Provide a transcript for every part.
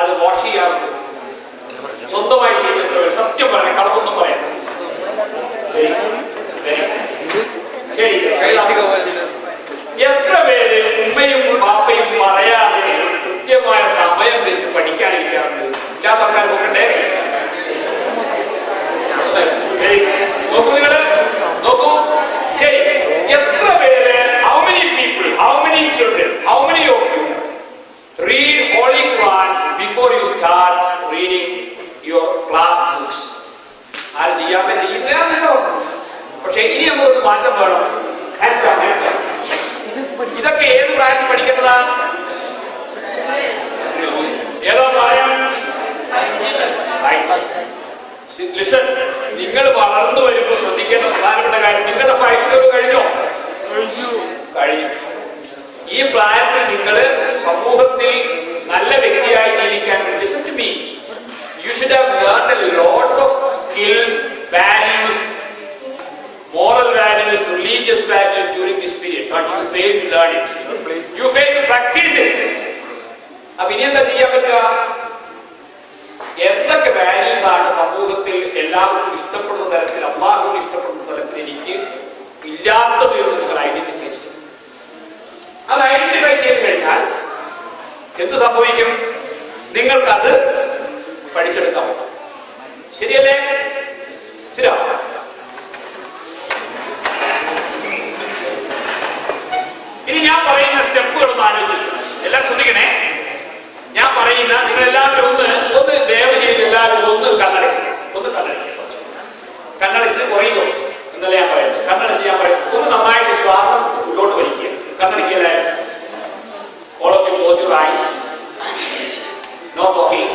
അത് വാഷ് ചെയ്യാറുണ്ട്. സ്വന്തമായി ചെയ്യുന്ന സത്യം പറയാം, കളവൊന്നും പറയാം. ശരി, എത്ര പേര് ഉമ്മയും പാപ്പയും പറയാതെ കൃത്യമായ സമയം വെച്ച് പഠിക്കാനിരിക്കാറുണ്ട്? ഇല്ലാത്ത ആൾക്കാർ നോക്കണ്ടേ? നോക്കൂ, നിങ്ങള് നോക്കൂ. ശരി, എത്ര പേര്, how many people, how many children, how many of you read Holy Quran before you start reading your class books? ആര് ചെയ്യാതെ ചെയ്യുന്നതാണല്ലോ. പക്ഷെ ഇനി നമ്മളൊരു മാറ്റം വേണം. ഇതൊക്കെ ഏത് പ്രായത്തിൽ പഠിക്കേണ്ടതാ? ഏതോ പ്രായം? ലിസൺ, നിങ്ങൾ വളർന്നു വരുമ്പോൾ ശ്രദ്ധിക്കേണ്ട പ്രധാനപ്പെട്ട കാര്യം, നിങ്ങളുടെ 5 years കഴിഞ്ഞോ? കഴിഞ്ഞു. ഈ പ്രായത്തിൽ നിങ്ങൾ സമൂഹത്തിൽ നല്ല വ്യക്തിയായി ജീവിക്കാൻ വേണ്ടി, listen to me, you should have learned a lot of skills, values, moral values, religious values during this period, but you failed to learn it. You failed to practice it. അപ്പൊ ഇനി എന്താ ചെയ്യാൻ പറ്റുക? എന്തൊക്കെ വാല്യൂസ് ആണ് സമൂഹത്തിൽ എല്ലാവർക്കും ഇഷ്ടപ്പെടുന്ന തരത്തിൽ, അള്ളാഹുവിന് ഇഷ്ടപ്പെടുന്ന തരത്തിൽ എനിക്ക് ഇല്ലാത്തത് എന്ന് നിങ്ങൾ ഐഡന്റിഫൈ ചെയ്യും. അത് ഐഡന്റിഫൈ ചെയ്ത് കഴിഞ്ഞാൽ എന്ത് സംഭവിക്കും? നിങ്ങൾക്കത് പഠിച്ചെടുക്കാം. ശരിയല്ലേ? ശരിയാ. ഇനി ഞാൻ പറയുന്ന സ്റ്റെപ്പുകളൊന്ന് ആലോചിച്ചു. എല്ലാവരും ശ്രദ്ധിക്കണേ. ഞാൻ പറയുന്ന നിങ്ങൾ എല്ലാവരും ഒന്ന് ദയവ് ചെയ്ത് എല്ലാവരും ഒന്ന് കണ്ണടയ്ക്കും. കണ്ണടച്ച് കുറയുമോ എന്നല്ല ഞാൻ പറയുന്നത്. കണ്ണടച്ച് ഞാൻ പറയുന്നത് ഒന്ന് നന്നായിട്ട് ശ്വാസം ഉള്ളോട്ട് വലിക്കുക. കണ്ണടയ്ക്കുക. All of you close your eyes. No talking.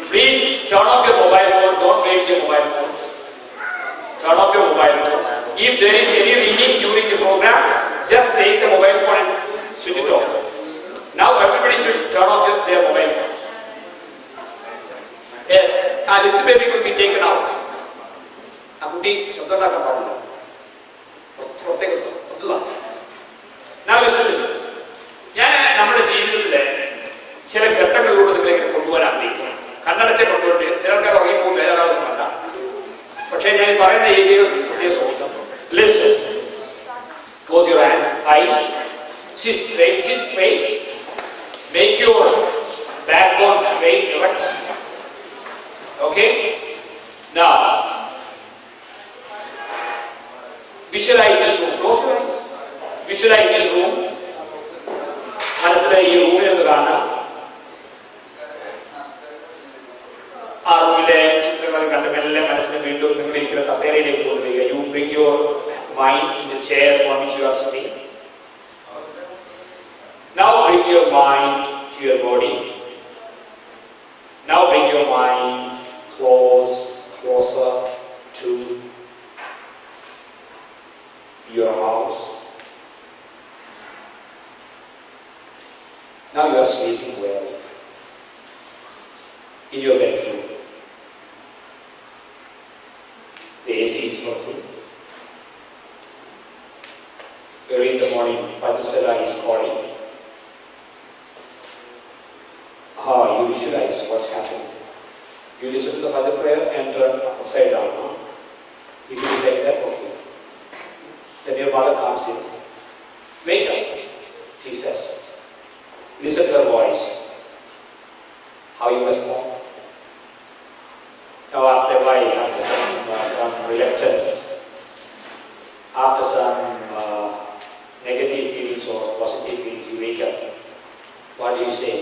Please turn off your mobile phone. Don't wait your mobile phones. Turn off your mobile phone. If there is any ringing during the program, just take the mobile phone and switch it off. Now everybody should turn off their mobile phones. Yes, a little baby could be taken out. A kutti shabdanda padilla. Now listen. ഞാൻ നമ്മുടെ ജീവിതത്തിലെ ചില ഘട്ടങ്ങളിലൂടെ നിങ്ങളിങ്ങനെ കൊണ്ടുവരാൻ ആഗ്രഹിക്കുന്നു. കണ്ണടച്ച കൊണ്ടുപോയിട്ട് ചിലർക്ക് ഉറങ്ങിപ്പോകും, വേദനാവുന്നല്ല. പക്ഷേ ഞാൻ പറയുന്ന ഏരിയ ശ്രമിക്കാം. Listen. Close your eyes. Sit straight. Make your backbone straight, erect. Okay? Now, visualize this room. Close your eyes. Visualize this room. മനസ്സിലായി ഈ റൂമിൽ ഒന്ന് കാണാം. ആ റൂമിലെ ചിത്രങ്ങൾ കണ്ട് മെല്ലെ മനസ്സിനെ വീണ്ടും നിങ്ങൾ ഇരിക്കുന്ന കസേരയിലേക്ക് കൊണ്ടുവരിക. You bring your mind in the chair on which you are sitting. Now bring your mind to your body. Now bring your mind closer to your house. Now you are sleeping well in your bedroom. The AC is working. Early in the morning, Fajr Salah is calling. You visualize what's happening. You listen to the Fajr prayer and turn upside down. If you do like that, okay. Then your mother comes in. Wake up, she says. Listen to her voice. How you respond. Now after a while, after some reluctance, after some negative feelings or positive feelings, you wake up. What do you say?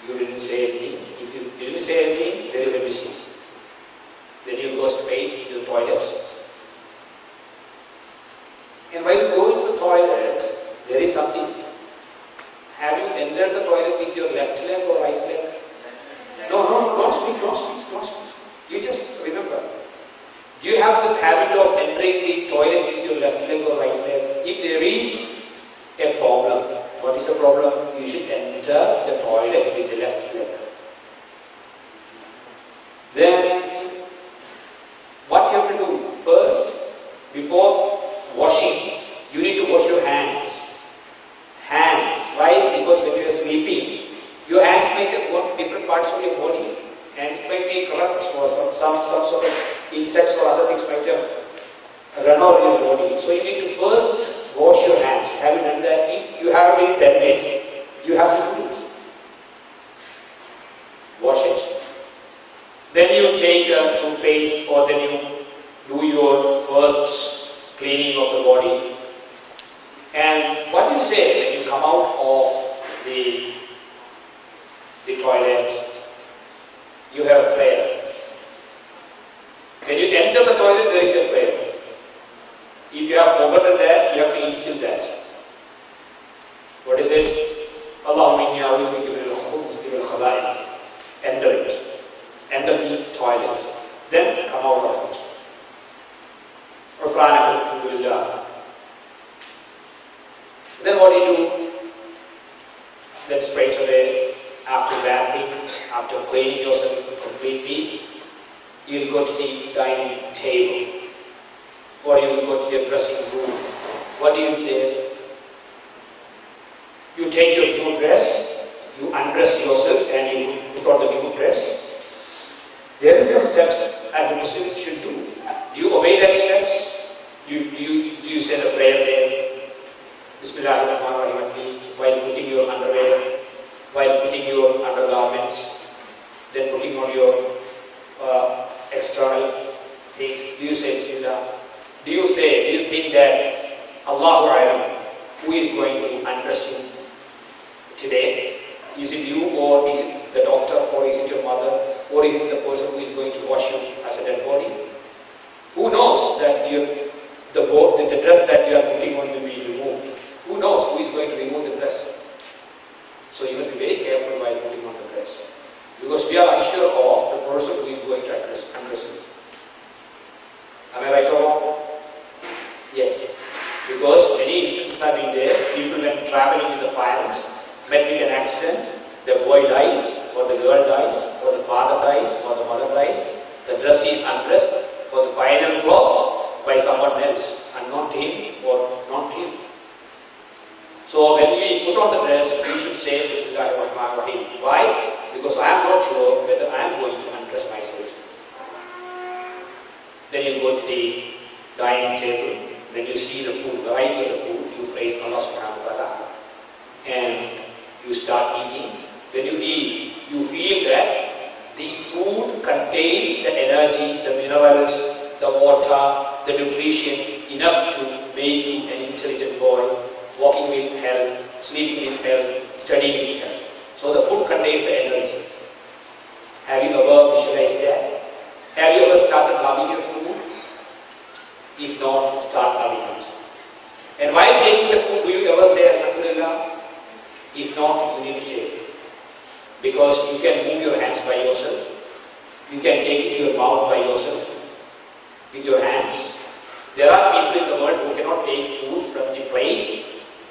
You didn't say anything. If you didn't say anything, there is a missing. Then you go straight into the toilet. And while you go into the toilet, there is something. Have you entered the toilet with your left leg or right leg? No, don't speak. You just remember. You have the habit of entering the toilet with your left leg or right leg. If there is a problem, what is the problem? You should enter the toilet with the left leg. Then, what you have to do? First, before washing, you need to wash your hands. Why? Because when you are sleeping, say when you come out of the toilet, you have a prayer. When you enter the toilet, there is a prayer. If you have forgotten that, you have to instill that. What is it? Allahumma inni a'udhu bika minal khubuthi wal khaba'ith. Enter it. Enter the toilet. Then come out of it. Then what do you do? Then straight away, after bathing, after cleaning yourself completely, you will go to the dining table, or you will go to your dressing room. What do you do there? You take your new dress, you undress yourself, and you put on the new dress. There are some steps as a Muslim should do. Do you obey that steps? Do you say the prayer there? Bismillahirrahmanirrahim at least, while putting your underwear, while putting your undergarments, then putting on your external things. Do you say Bismillah? Do you think that Allahu A'lam, who is going to undress you today? Is it you, or is it the doctor, or is it your mother, or is it the person who is going to wash you as a dead body? Who knows that the dress that you are putting on will be removed? Who knows who is going to remove the dress? So you must be very careful while putting on the dress, because we are unsure of the person who is going to undress you. Am I right or wrong? Yes. Because many instances have been there. People when traveling with the parents met with an accident, the boy dies, or the girl dies, or the father dies, or the mother dies. The dress is undressed for the final cloth by someone else, and not him or not him. So when we put on the dress, we should say Bismillahirrahmanirrahim. Why? Because I am not sure whether I am going to undress myself. Then you go to the dining table. When you see the food, variety of the food, you praise Allah subhanahu wa ta'ala. And you start eating. When you eat, you feel that the food contains the energy, the minerals, the water, the nutrition enough to make you an intelligent boy, walking with health, sleeping with health, studying with health. So the food contains the energy. Have you ever visualized that? Have you ever started loving your food? If not, start loving it. And while taking the food, will you ever say Alhamdulillah? If not, you need to say it. Because you can move your hands by yourself. You can take it to your mouth by yourself. With your hands. There are people in the world who cannot take food from the plate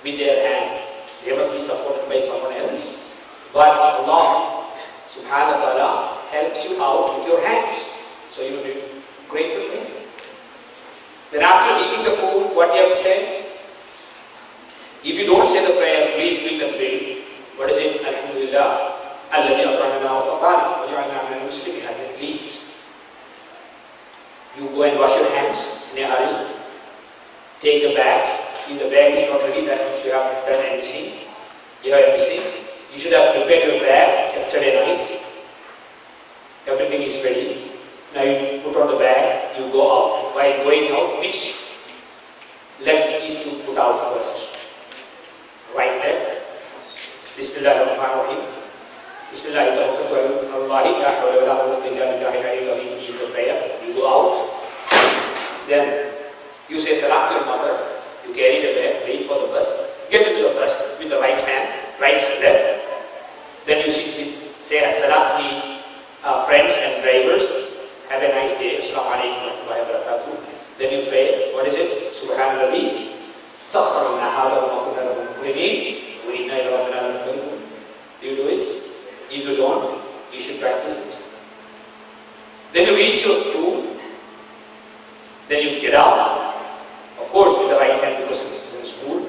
with their hands. They must be supported by someone else. But Allah subhanahu wa ta'ala helps you out with your hands. So you will be grateful to Him. Then after eating the food, what do you have to say? If you don't say the prayer, please fill the bill. What is it? Alhamdulillah. Alladhi at'amana wa saqana wa ja'alna minal muslimin. At least you go and wash your hands in a hurry. Take the bags. If the bag is not ready, that means you have done embassy. You have embassy. You should have prepared your bag yesterday night. Everything is ready. Now you put on the bag, you go out. While going out, which leg is to put out first? Right leg. Bismillahirrahmanirrahim. Bismillahirrahmanirrahim. Is the prayer. You go out. Then you say salam to your mother. You carry the bag, wait for the bus. Get into the bus with the right hand, right leg. Then you say salam to the friends and drivers. Have a nice day. Assalamu alaikum wa rahmatullahi wa barakatuh. Then you pray. What is it? Subhanallah. Sakhkhara lana hadha wa ma kunna lahu muqrinin wa inna ila rabbina lamunqalibun. Do you do it? If you don't, you should practice it. Then you reach your school. Then you get out. Of course, with the right hand because it's in school.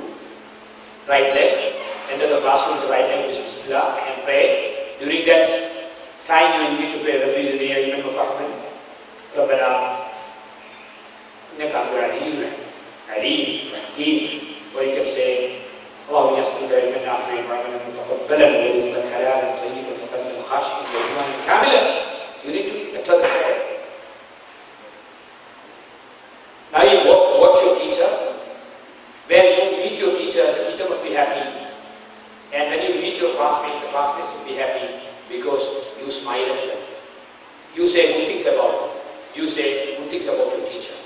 Right leg. Enter the classroom with the right leg. Bismillah and pray. During that time, you need to pray. Rabbi zidni ilman wa fahman. Rabbana innaka antal alim hakim. Or you can say, Allahumma yas'aluka ilman nafi'an wa ilman mutaqabbalan wa rizqan halalan tayyiban wa qalban khashi'an wa imanan kamilan. You need to enter the prayer. Now you watch your teacher. When you meet your teacher, the teacher must be happy classmates will be happy because you smile at them. You say good things about them. You say good things about your teacher.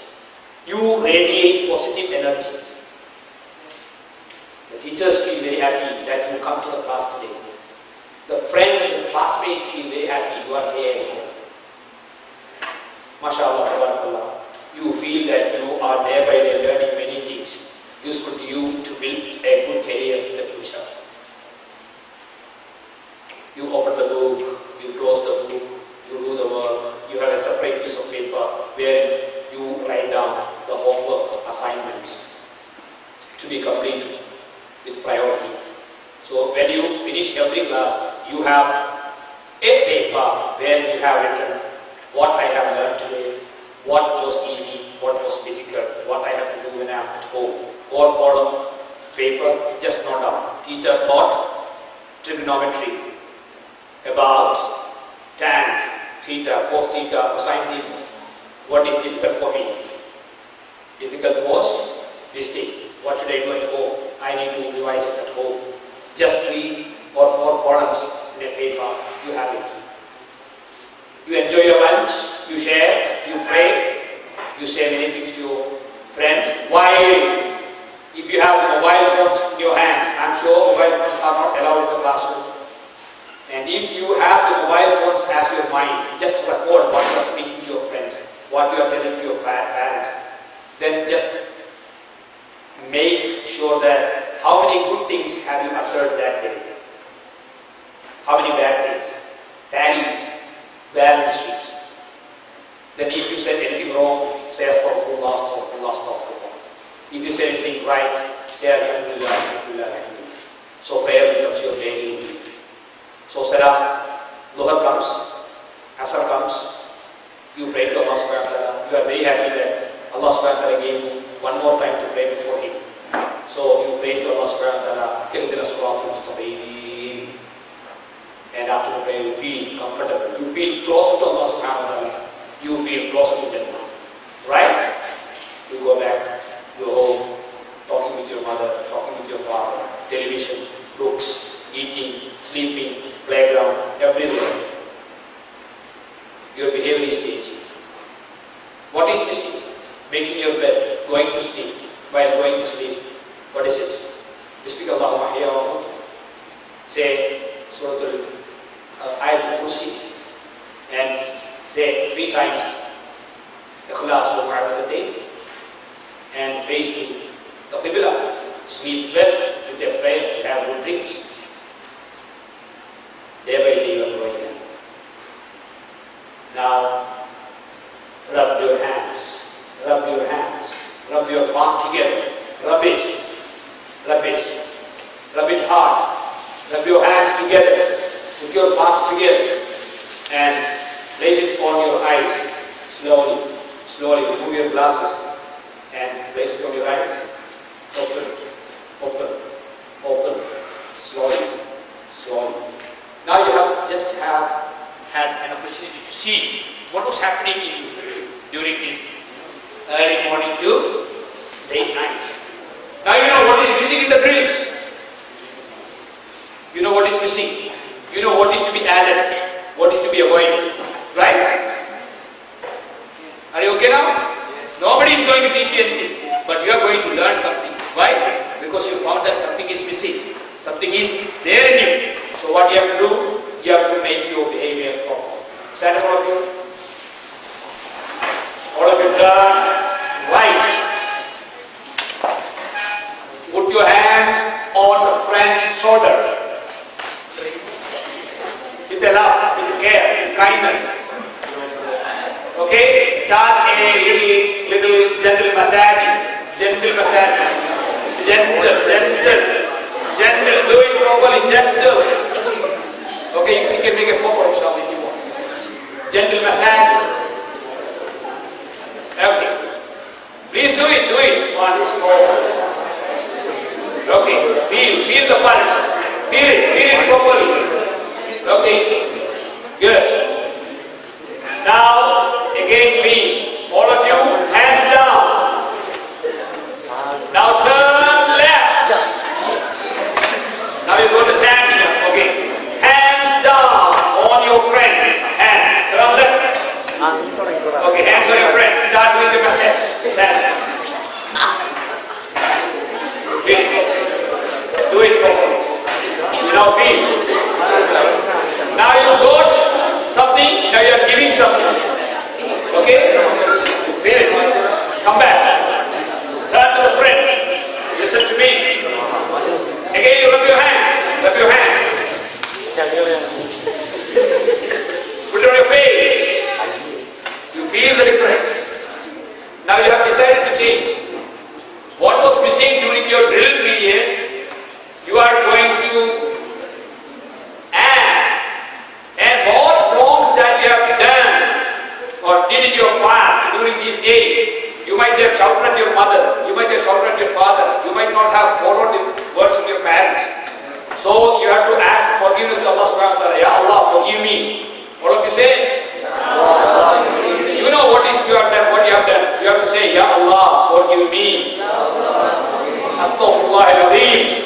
You radiate positive energy. The teachers feel very happy that you come to the class today. The friends and classmates feel very happy you are here. MashaAllah, tabarakallah. You feel that you are there by there learning many things useful to you to build a good career in the future. You open the book, you close the book, you do the work, you have a separate piece of paper where you write down the homework assignments to be completed with priority. So when you finish every class, you have a paper where you have written what I have learned today, what was easy, what was difficult, what I have to do when I am at home. 4-column paper, just note down. Teacher taught trigonometry about tan, theta, cos theta, cosine theta. What is difficult for me? Difficult was this thing. What should I do at home? I need to revise it at home. Just 3 or 4 columns in a paper, you have it. You enjoy your lunch, you share, you pray, you say many things to your friends. While if you have the mobile phones in your hands, I'm sure mobile phones are not allowed in the classroom. And if you have the mobile phones as your mind, just record what you are speaking to your friends, what you are telling to your parents. Then just make sure that how many good things have you uttered that day? How many bad things? Tallies, balance sheets. Then if you said anything wrong, say astaghfirullah, astaghfirullah, astaghfirullah. If you say anything right, say alhamdulillah, alhamdulillah, alhamdulillah. So prayer becomes your daily routine. So Salah, Dhuhr comes, Asr comes, you pray to Allah subhanahu wa ta'ala. You are very happy that Allah subhanahu wa ta'ala gave you one more time to pray before Him. So you pray to Allah subhanahu wa ta'ala, Ihdina siratal mustaqim. And after the prayer, you feel comfortable. You feel closer to Allah subhanahu wa ta'ala. You feel closer to Jannah. Right? You go back, you go home, talking with your mother, talking with your father, television, books, eating, sleeping, playground, everywhere. Your behavior is changing. What is missing? Making your bed, going to sleep. While going to sleep, what is it? You speak Allahumma hiya wa mut. Say Suratul Ayatul Kursi and say 3 times Ikhlas wa Mu'awwidhatayn and face to the Qibla. Sleep well with your prayer, have good dreams. Day by day you are growing there. Now, rub your hands, rub your hands, rub your palm together, rub it hard, rub your hands together, put your palms together and place it on your eyes, slowly, remove your glasses and place it on your eyes, open, slowly. Now you have just had an opportunity to see what was happening in you during this early morning to late night. Now you know what is missing in the dreams. You know what is missing. You know what is to be added, what is to be avoided. Right? Are you okay now? Yes. Nobody is going to teach you anything, but you are going to learn something. Why? Because you found that something is missing. Something is there in you. So what you have to do? You have to make your behavior proper. Stand up, all of you. All of you turn right. Put your hands on the friend's shoulder. With a love, with care, with kindness. Okay? Start a little gentle massage. Gentle. Do it properly, gentle. Okay, you can make a photo inshallah if you want. Gentle massage. Okay. Please do it once more. Okay, feel the pulse. Feel it properly. Okay, good. Now, again please, all of you, hands down. Now turn left. Now you go to chanting. Okay, Barakallahu feek. Now you got something, now you are giving something. Okay? Feel it. Come back. Turn to the friend. Listen to me. Again, you rub your hands. Rub your hands. Put it on your face. You feel the difference. Now you have decided to change. What was missing during your drill period, you are going to add. And what wrongs that you have done or did in your past during this age, you might have shouted at your mother, you might have shouted at your father, you might not have followed the words of your parents. So you have to ask forgiveness to Allah subhanahu wa ta'ala. Ya Allah, forgive me. What do you say? You know what is you have done, what you have done. You have to say, Ya Allah, forgive me. Astaghfirullah al-Azim.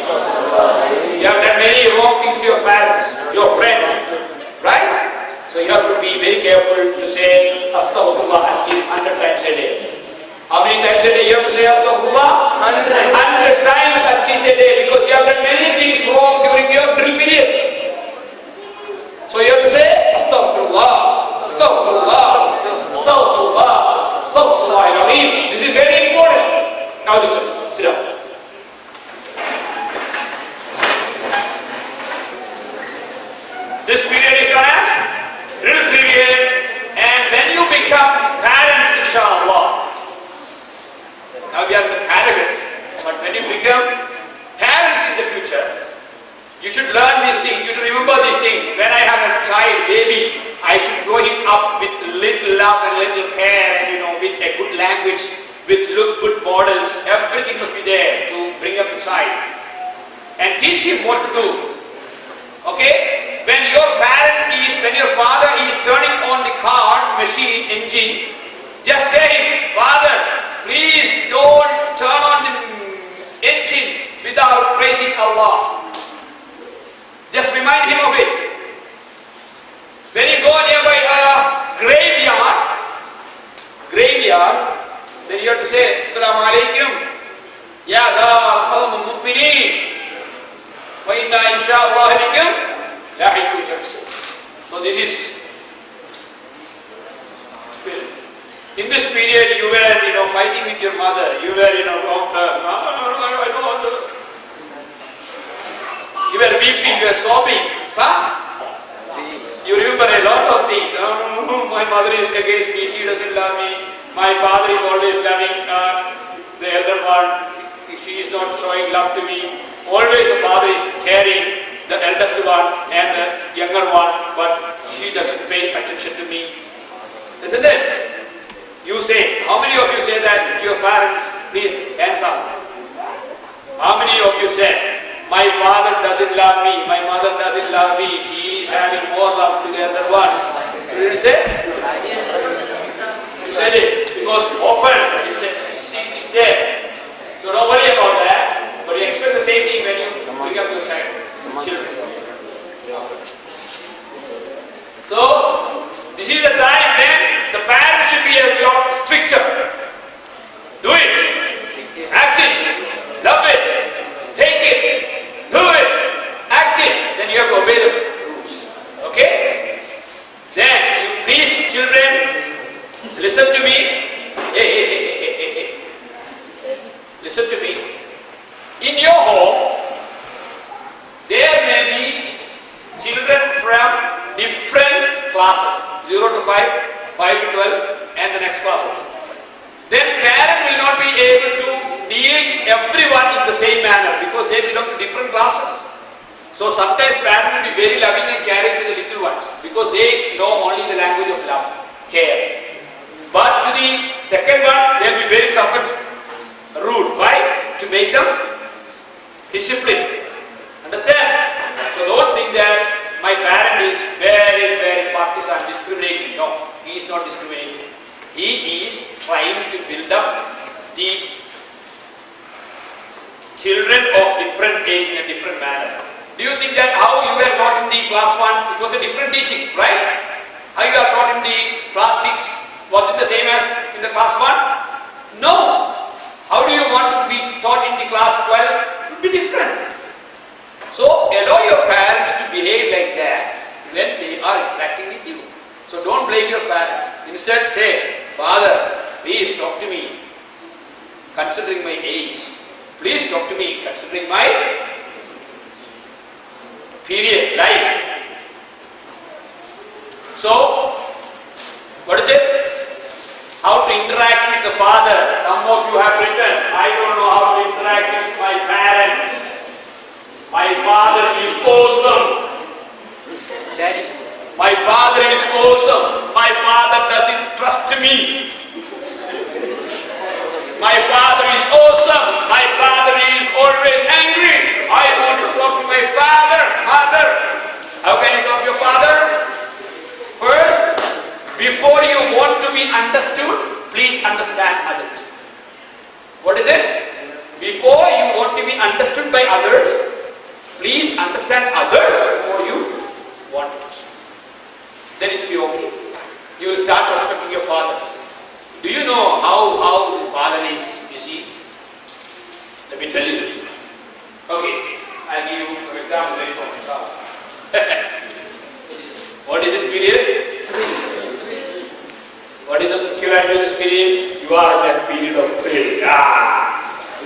You have done many wrong things to your parents, your friends, right? So you have to be very careful to say Astaghfirullah at least 100 times a day. How many times a day you have to say Astaghfirullah? 100 times at least a day, because you have done many things wrong during your drill period. So you have to say Astaghfirullah, Astaghfirullah, Astaghfirullah, Astaghfirullah al-Azim. This is very important. Now listen, sit down. This period is known as drill period, and when you become parents, inshallah. Now we are in the paragraph, but when you become parents in the future, you should learn these things, you should remember these things. When I have a child, baby, I should grow him up with little love and little care, and with a good language, with good models. Everything must be there to bring up the child. And teach him what to do. Okay? When your father is turning on the car, machine, engine, just say, Father, please don't turn on the engine without praising Allah. Just remind him of it. When you go nearby a graveyard, then you have to say, Assalamu alaikum, Ya dar al-mu'minin, wa inna insha'Allah alikum, lahiqun. So this is, in this period you were, fighting with your mother, you were, wrong turn, no, I don't want to. You were weeping, you were sobbing, You remember a lot of things. My mother is against me, she doesn't love me. My father is always loving the elder one, she is not showing love to me. Always the father is caring the eldest one and the younger one, but she doesn't pay attention to me. Isn't it? You say, how many of you say that to your parents? Please, hands up. How many of you said, my father doesn't love me, my mother doesn't love me, she is having more love to the other one? Did you say? You said it, because often it's there. So don't worry about that, but you expect the same thing when you bring up your children. So, this is the time when the parents should be a lot stricter. Do it, act it, love it, take it, do it, act it, then you have to obey the rules. Okay? Then you please children, listen to me. Hey. Listen to me. In your home, there may be children from different classes, 0 to 5, 5 to 12, and the next class. Then parent will not be able to deal everyone in the same manner because they belong to different classes. So sometimes parents will be very loving and caring to the little ones because they know only the language of love, care. But to the second one, they will be very tough and rude. Why? To make them disciplined. Understand? So don't think that my parent is very, very partisan, discriminating. No, he is not discriminating. He is trying to build up the children of different age in a different manner. Do you think that how you were taught in the class 1, it was a different teaching, right? How you are taught in the class 6, was it the same as in the class 1? No. How do you want to be taught in the class 12? It will be different. So allow your parents Instead say, Father, please talk to me considering my age. Please talk to me considering my period, life. So, what is it? How to interact with the father. Some of you have written, I don't know how to interact with my parents. My father is awesome. Daddy. My father is awesome. My father doesn't trust me. My father is awesome. My father is always angry. I want to talk to my father. Mother. How can you talk to your father? First, before you want to be understood, please understand others. What is it? Before you want to be understood by others, please understand others before you want it. Then it will be okay. You will start respecting your father. Do you know how the father is? You see? Let me tell you. Okay, I'll give you an example very from myself. What is this period? What is the peculiarity of this period? You are in that period of thrill.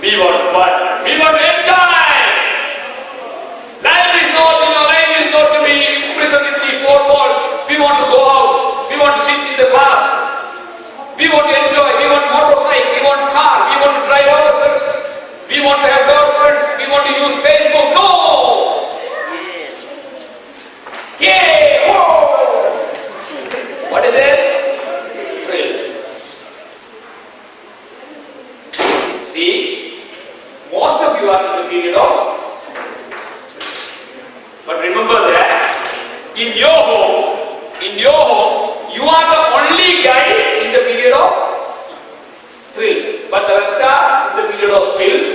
We want fun. We want to enjoy. Life is not to be imprisoned in the four walls. We want to go out. We want to sit in the class. We want to enjoy. We want motorcycle. We want car. We want to drive ourselves. We want to have girlfriends. We want to use Facebook. No! Yeah! Whoa! What is it? Thrill. See? Most of you are in the period of. But remember that in your home, you are the only guy in the period of thrills. But the rest are in the period of spills,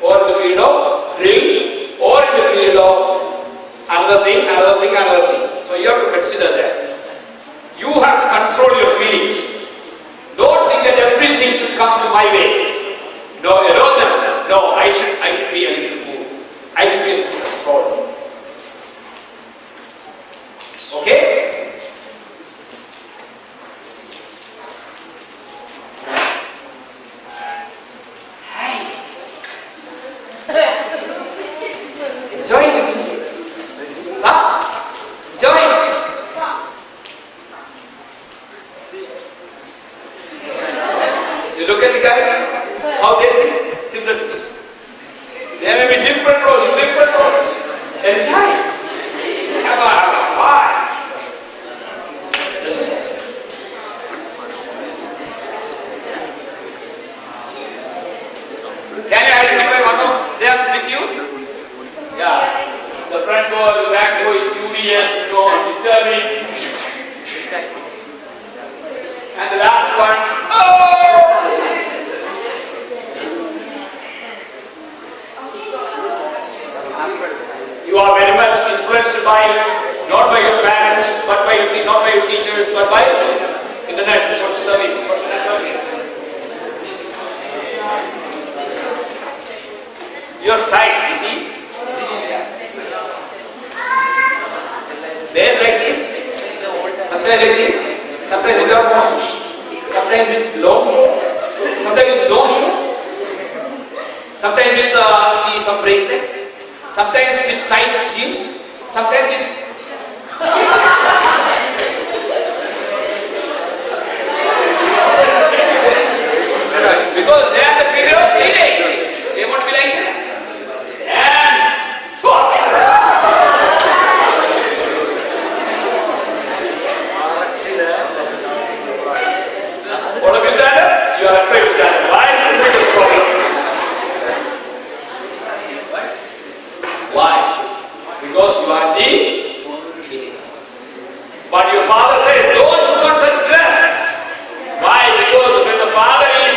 or in the period of drills, or in the period of another thing. So you have to consider that. You have to control your feelings. Don't think that everything should come to my way. No, I should be a little cool. I should be a little controlled. Okay? Enjoy the music. Enjoy it. You look at the guys, how they sing, similar to this. There may be different roles. Enjoy. Have a fun. This is it. Can you identify one of them with you? Yeah. The front row, the back row is studious, disturbing. And the last one, you are very much influenced by, not by your parents, not by your teachers, but by internet, social service, social networking. Your style, you see? There like this, sometimes like this, sometimes without mustache, sometimes with long hair, sometimes with no hair, sometimes with see some bracelets, sometimes with tight jeans, sometimes with because they are the period of teenage. They want to be like that. And all of you stand up? You are afraid to stand up. Why? Biggest problem. Why? Because you are the teenager. But your father says, don't put on such dress. Why? Because when the father is,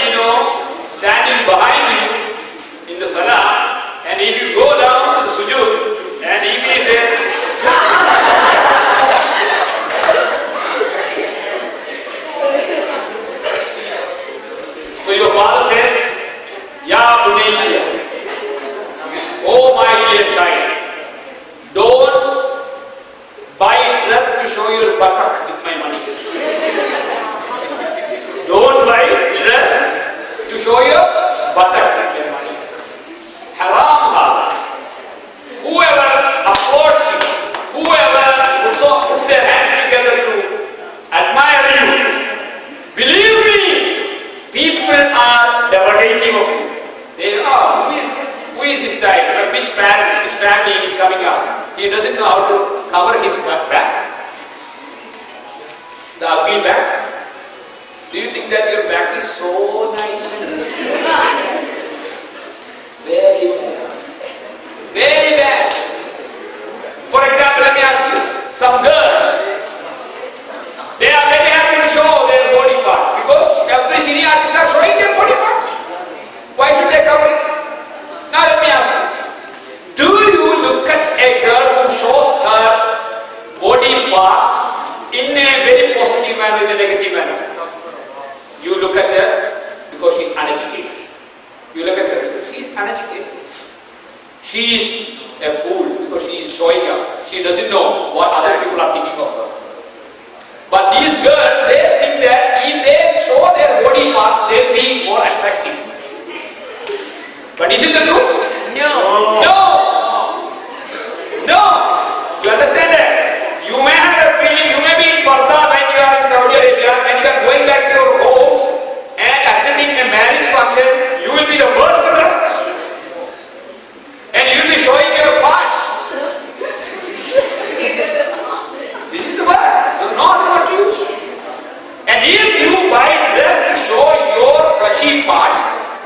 standing behind you in the salah, and if you go down to the sujood, and he is there. So your father says, Ya Bunayya, oh my dear child, don't buy a dress to show your buttock with my money. butter with their money. Haram halal. Whoever applauds you, whoever puts their hands together to admire you, believe me, people are derogating of you. They are, who is this child? From which parents, which family is coming out? He doesn't know how to cover his back. The ugly back. Do you think that your back is so nice? Very bad. Very bad. For example, let me ask you, some girls, they are very happy to show their body parts because every cine artist are showing their body parts. Why should they cover it? Now let me ask you, do you look at a girl who shows her body parts in a very positive manner, in a negative manner? You look at her because she's uneducated. You look at her because she's uneducated. She is a fool because she is showing up. She doesn't know what other people are thinking of her. But these girls, they think that if they show their body part, they'll be more attractive. But is it the truth? No. No. No. You understand that? You may have a feeling, you may be in Parda when you are in Saudi Arabia, when you are going back to your home and attending a marriage function, you will be the worst dressed. And you will be showing your parts. This is the word. There is no other word to use. And if you buy dress to show your fleshy parts,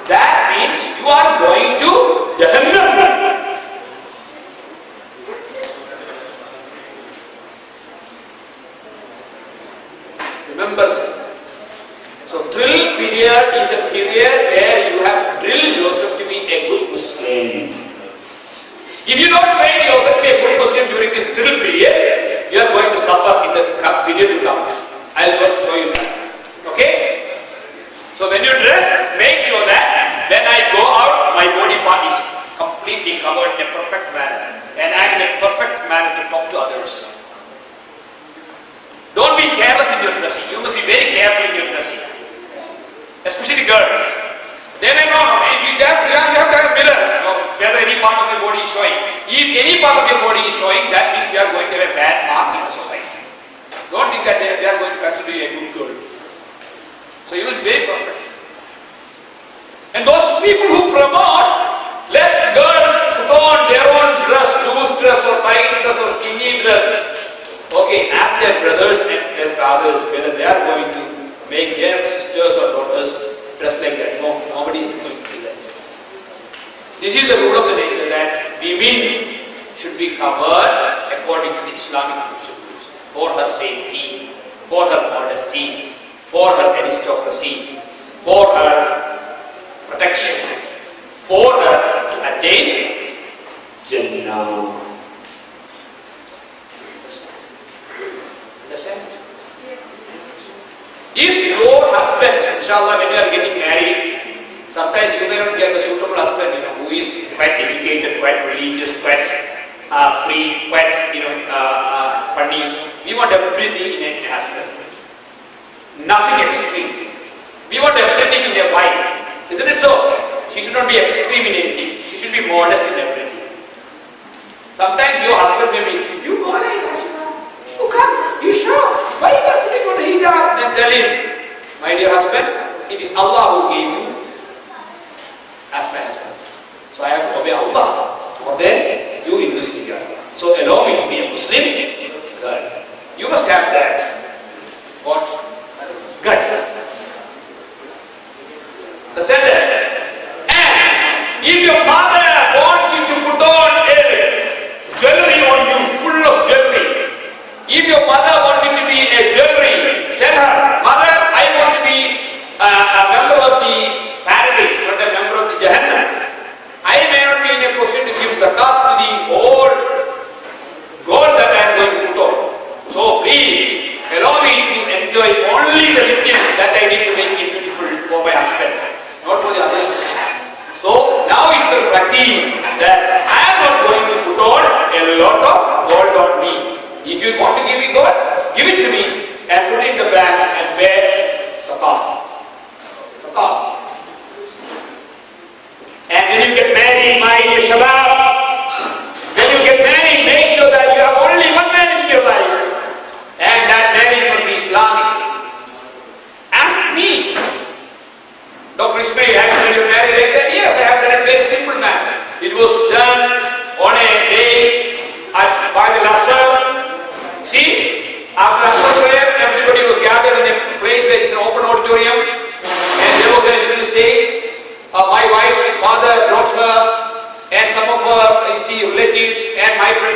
that means you are going to Jahannam. Remember that. So drill period is a period where you have drilled yourself to be a good Muslim. If you don't train yourself to be a good Muslim during this drill period, you are going to suffer in the period to come. I will show you that. Okay? So when you dress, make sure that when I go out, my body part is completely covered in a perfect manner. And I am in a perfect manner to talk to others. Don't be careless in your dressing. You must be very careful in your dressing. Especially girls. They may know, you have to have a mirror. Whether any part of your body is showing. If any part of your body is showing, that means you are going to have a bad mark in the society. Don't think that they are going to consider you a good girl. So you will be very perfect. And those people who promote, let girls put on their own dress, loose dress or tight dress or skinny dress. Okay, ask their brothers and their fathers whether they are going to make their sisters or daughters dress like that. No, nobody is going to do that. This is the rule of the nature that women should be covered according to the Islamic principles for her safety, for her modesty, for her aristocracy, for her protection, for her to attain Jannah. Understand? Yes. If your husband, inshallah, when you are getting married, sometimes you may not get a suitable husband, who is quite educated, quite religious, quite free, quite, funny. We want everything in a husband. Nothing extreme. We want everything in a wife. Isn't it so? She should not be extreme in anything. She should be modest in everything. Sometimes your husband may be, you go like Rasulullah. You come, you show. Why you are putting on the hijab? Then tell him, my dear husband, it is Allah who gave you as my husband. So I have to obey Allah more than you in this hijab. So allow me to be a Muslim girl. You must have that. What? Guts. Understand that? And if your mother wants you to put on a jewelry on you, full of jewelry. If your mother wants you to be a jewelry, tell her, mother, I want to be a member of the paradise, not a member of the Jahannam. I may not be in a position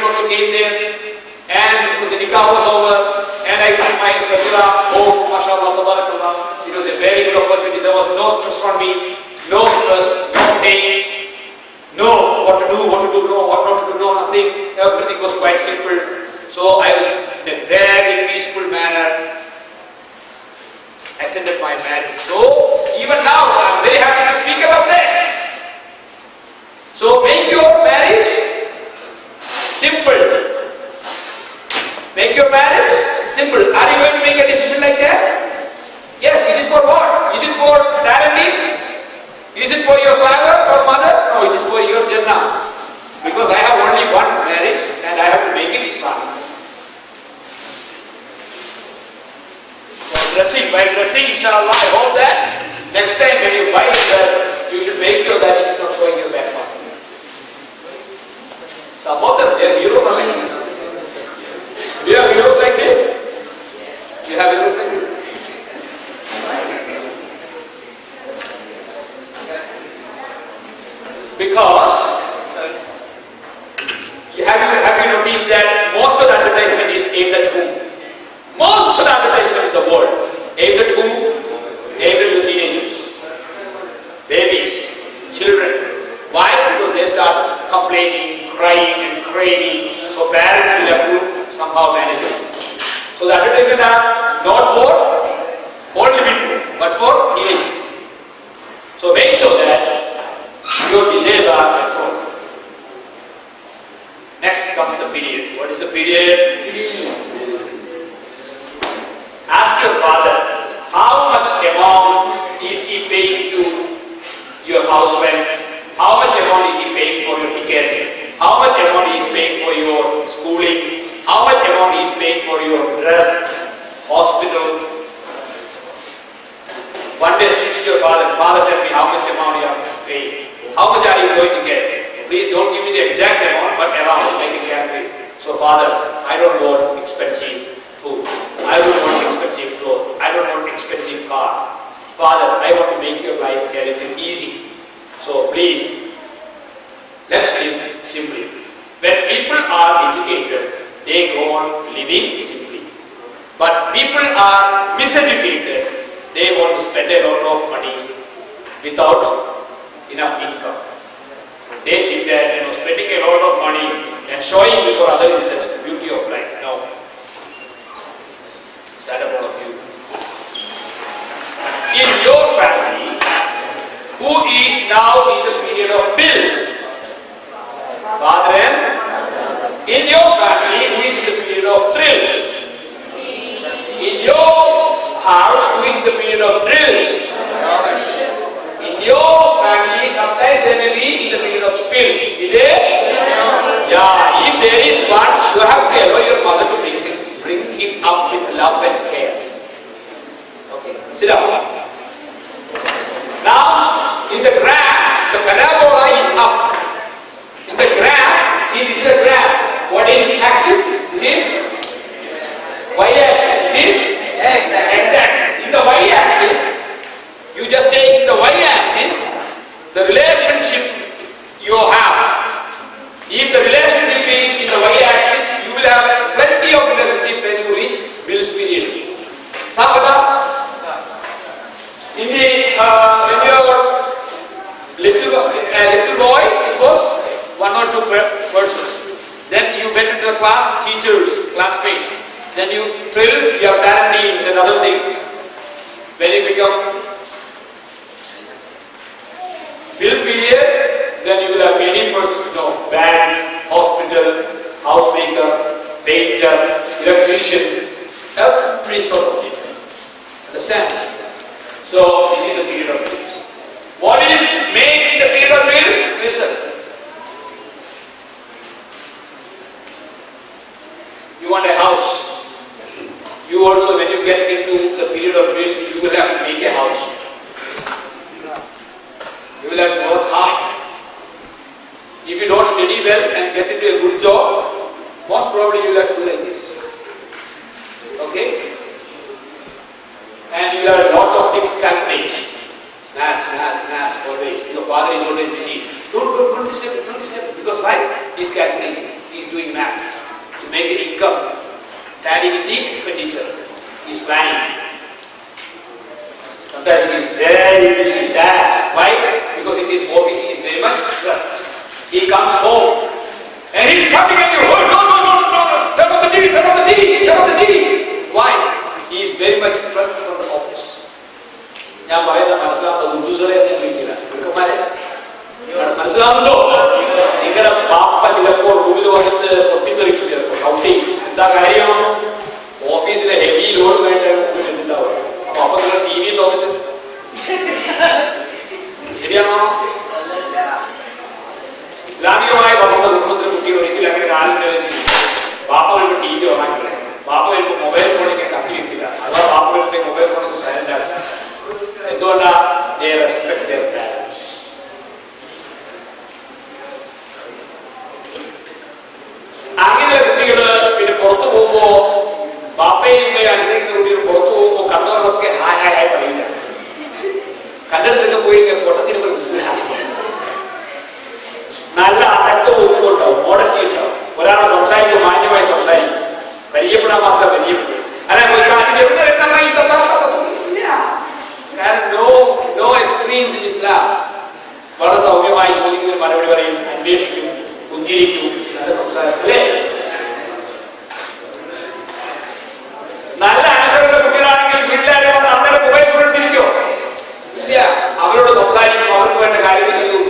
also came there, and the nikah was over, and I got my Shakira home, mashallah, tabarakallah. It was a very good opportunity. There was no stress on me, no stress, no pain, no what to do, no what not to do, no nothing. Everything was quite simple. So I was in a very peaceful manner attended my marriage. So even now I am very happy to speak about that. So make your marriage simple. Make your marriage simple. Are you going to make a decision like that? Yes. It is for what? Is it for talent needs? Is it for your father or mother? No, it is for your Jannah. Because I have only one marriage and I have to make it Islamic. While dressing, inshallah, I hope that next time when you buy a dress, you should make sure that it is not showing your back part. Some of them, their heroes are like this. Do you have heroes like this? Do you have heroes like this? Because have you noticed that most of the advertisement is aimed at whom? Most of the advertisement in the world aimed at whom? Aimed at the teenagers, babies, children. Why? Because they start complaining, crying and craving. So parents will have to somehow manage it. So the advertisements are not for older people, but for teenagers. So make sure that your desires are controlled. Next comes the period. What is the period? Ask your father, how much amount is he paying to your house rent? How much amount is he paying for your ticket? How much amount is paying for your schooling? How much amount is paying for your dress, hospital? One day speak to your father, father tell me how much amount you have to pay. How much are you going to get? Please don't give me the exact amount, but around, make it calculate. So father, I don't want expensive food. I don't want expensive clothes. I don't want expensive car. Father, I want to make your life a little easy. So please, let's live simply. When people are educated, they go on living simply. But people are miseducated. They want to spend a lot of money without enough income. They think that spending a lot of money and showing before others is the beauty of life. No. Stand up, all of you. In your family, who is now in the period of bills? Father and? In your family, who is in the period of thrills? In your house, who is in the period of drills? In your family, sometimes they may be in the period of spills. Is there? Yeah, if there is one, you have to allow your mother to bring him up with love and care. Okay, sit down. Now, in the graph, the parabola is up. In the graph, see this is a graph. What is the axis? This is y-axis. This is x-axis. In the y-axis, you just take the y-axis, the relationship you have. If the relationship is in the y-axis, you will have plenty of relationship when you reach Bill's period. Sabada, in the when you are little boy, it was one or two persons. Then you went into the class, teachers, classmates. Then you thrills, you have talent names and other things. When you become Bill period, then you will have many persons to know. Band, hospital, housemaker, painter, electrician, every sort of thing. Understand? So this is the period of bills. What is made in the period of bills? Listen. You want a house. You also, when you get into the period of bills, you will have to make a house. You will have to work hard. If you don't study well and get into a good job, most probably you will have to do like this. Okay? And you will have a lot of things calculates. Maths, always. Your father is always busy. Don't disturb. Because why? He's calculating. He's doing math. with the expenditure. He is planning. Sometimes he is very busy, sad. Why? Because in his office he is very much stressed. He comes home and he is shouting at you. Oh, no, turn off the TV, turn off the TV, turn off the TV. Why? He is very much stressed from the office. ഞാൻ പറയുന്ന മനസ്സിലാവുന്ന ഉദ്ദേശികളെ ഞാൻ വിളിക്കില്ല. മനസ്സിലാവുന്നുണ്ടോ? നിങ്ങളുടെ പാപ്പ ചിലപ്പോൾ റൂമിൽ വന്നിട്ട് പൊട്ടിത്തെറിക്കും, ചിലപ്പോൾ ഔട്ടി. എന്താ കാര്യം? ഓഫീസിലെ ഹെവി ലോഡ് കഴിഞ്ഞിട്ടുണ്ടാവുക. അപ്പൊ അപ്പൊ നിങ്ങൾ ടി വി തോന്നിട്ട് ശരിയാണോ? ഇസ്ലാമികമായ നമ്മുടെ കുടുംബത്തിലെ കുട്ടികൾ ഒരിക്കലും അങ്ങനെ കാലിന്റെ ബാപ്പ വരുമ്പോൾ ടി വി ഓണാക്കില്ല, ബാപ്പ വരുമ്പോൾ മൊബൈൽ ഫോണിങ്ങനെ കത്തി വെക്കില്ല, അഥവാ ബാപ്പ വരുമ്പോൾ മൊബൈൽ ഫോണിൽ സൈലന്റ് ആക്കില്ല. എന്തുകൊണ്ടാ? they respect their parents. അങ്ങനെയുള്ള കുട്ടികള് പിന്നെ പുറത്തു പോകുമ്പോ ബാപ്പയും ഉമ്മയും അനുസരിക്കുന്ന കുട്ടികൾ പുറത്തു പോകുമ്പോ കണ്ടവരൊക്കെ ഹായ് ഹായ് ഹായ് പറയില്ല. കണ്ടെടുത്തൊക്കെ പോയി പൊട്ടത്തിന് നല്ല അടക്കം ഒതുക്കുണ്ടാവും, മോഡസ്റ്റി ഉണ്ടാവും. ഒരാളെ സംസാരിക്കും, മാന്യമായി സംസാരിക്കും, പരിചയപ്പെടാൻ മാത്രം പരിചയപ്പെടും. നോ എക്സ്പീരിയൻസ് ഇൻ ഇസ്ലാം. വളരെ സൗമ്യമായി ചോദിക്കുന്നതിന് മറുപടി പറയും, അന്വേഷിക്കും, പുഞ്ചിരിക്കും, നല്ല സംസാരത്തിലേ. നല്ല അനുസരണ കുട്ടികളാണെങ്കിൽ വീട്ടിലാരും വന്ന് അന്നേരം മൊബൈൽ ഫോൺ എടുത്തിരിക്കോ? ഇല്ല, അവരോട് സംസാരിക്കും, അവർക്ക് വേണ്ട കാര്യങ്ങൾ ചെയ്തു.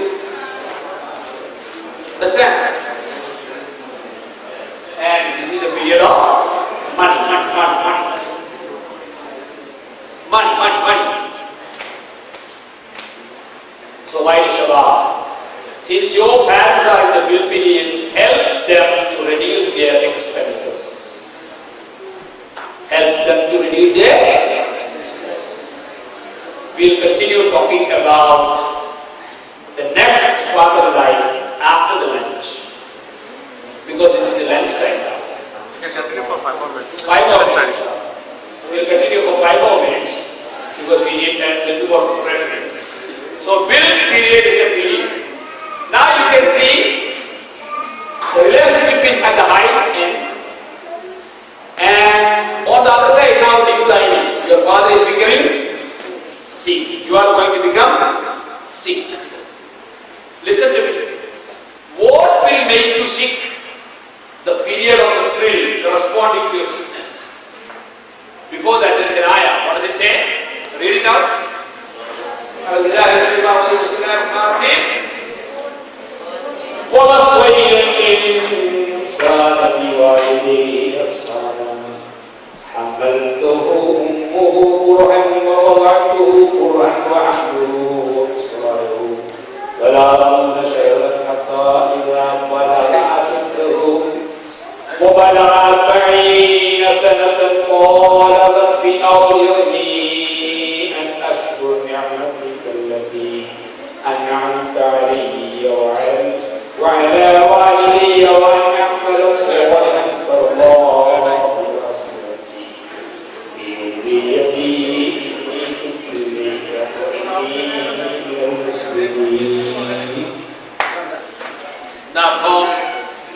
And this is the period of money. So why Shabbat? Since your parents are in the bill period, help them to reduce their expenses. We'll continue talking about the next part of life after the lunch, because this is the lunch time now. We can continue for 5 more minutes. 5 more minutes. We'll continue for 5 more minutes because we need a little more preparation. So build period is a period. Now you can see the relationship is at the high end, and on the other side now declining. Your father is becoming sick. You are going to become sick. Listen to me. What will make you sick? The period of the thrill corresponding to your sickness. Before that there is an ayah. What does it say? Read it out. وبلغ 40 سنة قال رب أوزعني أن أشكر نعمتك التي أنعمت علي وعلى والدي وأن أعمل صالحا ترضاه وأصلحني في ذريتي إني تبت إليك وإني من المسلمين.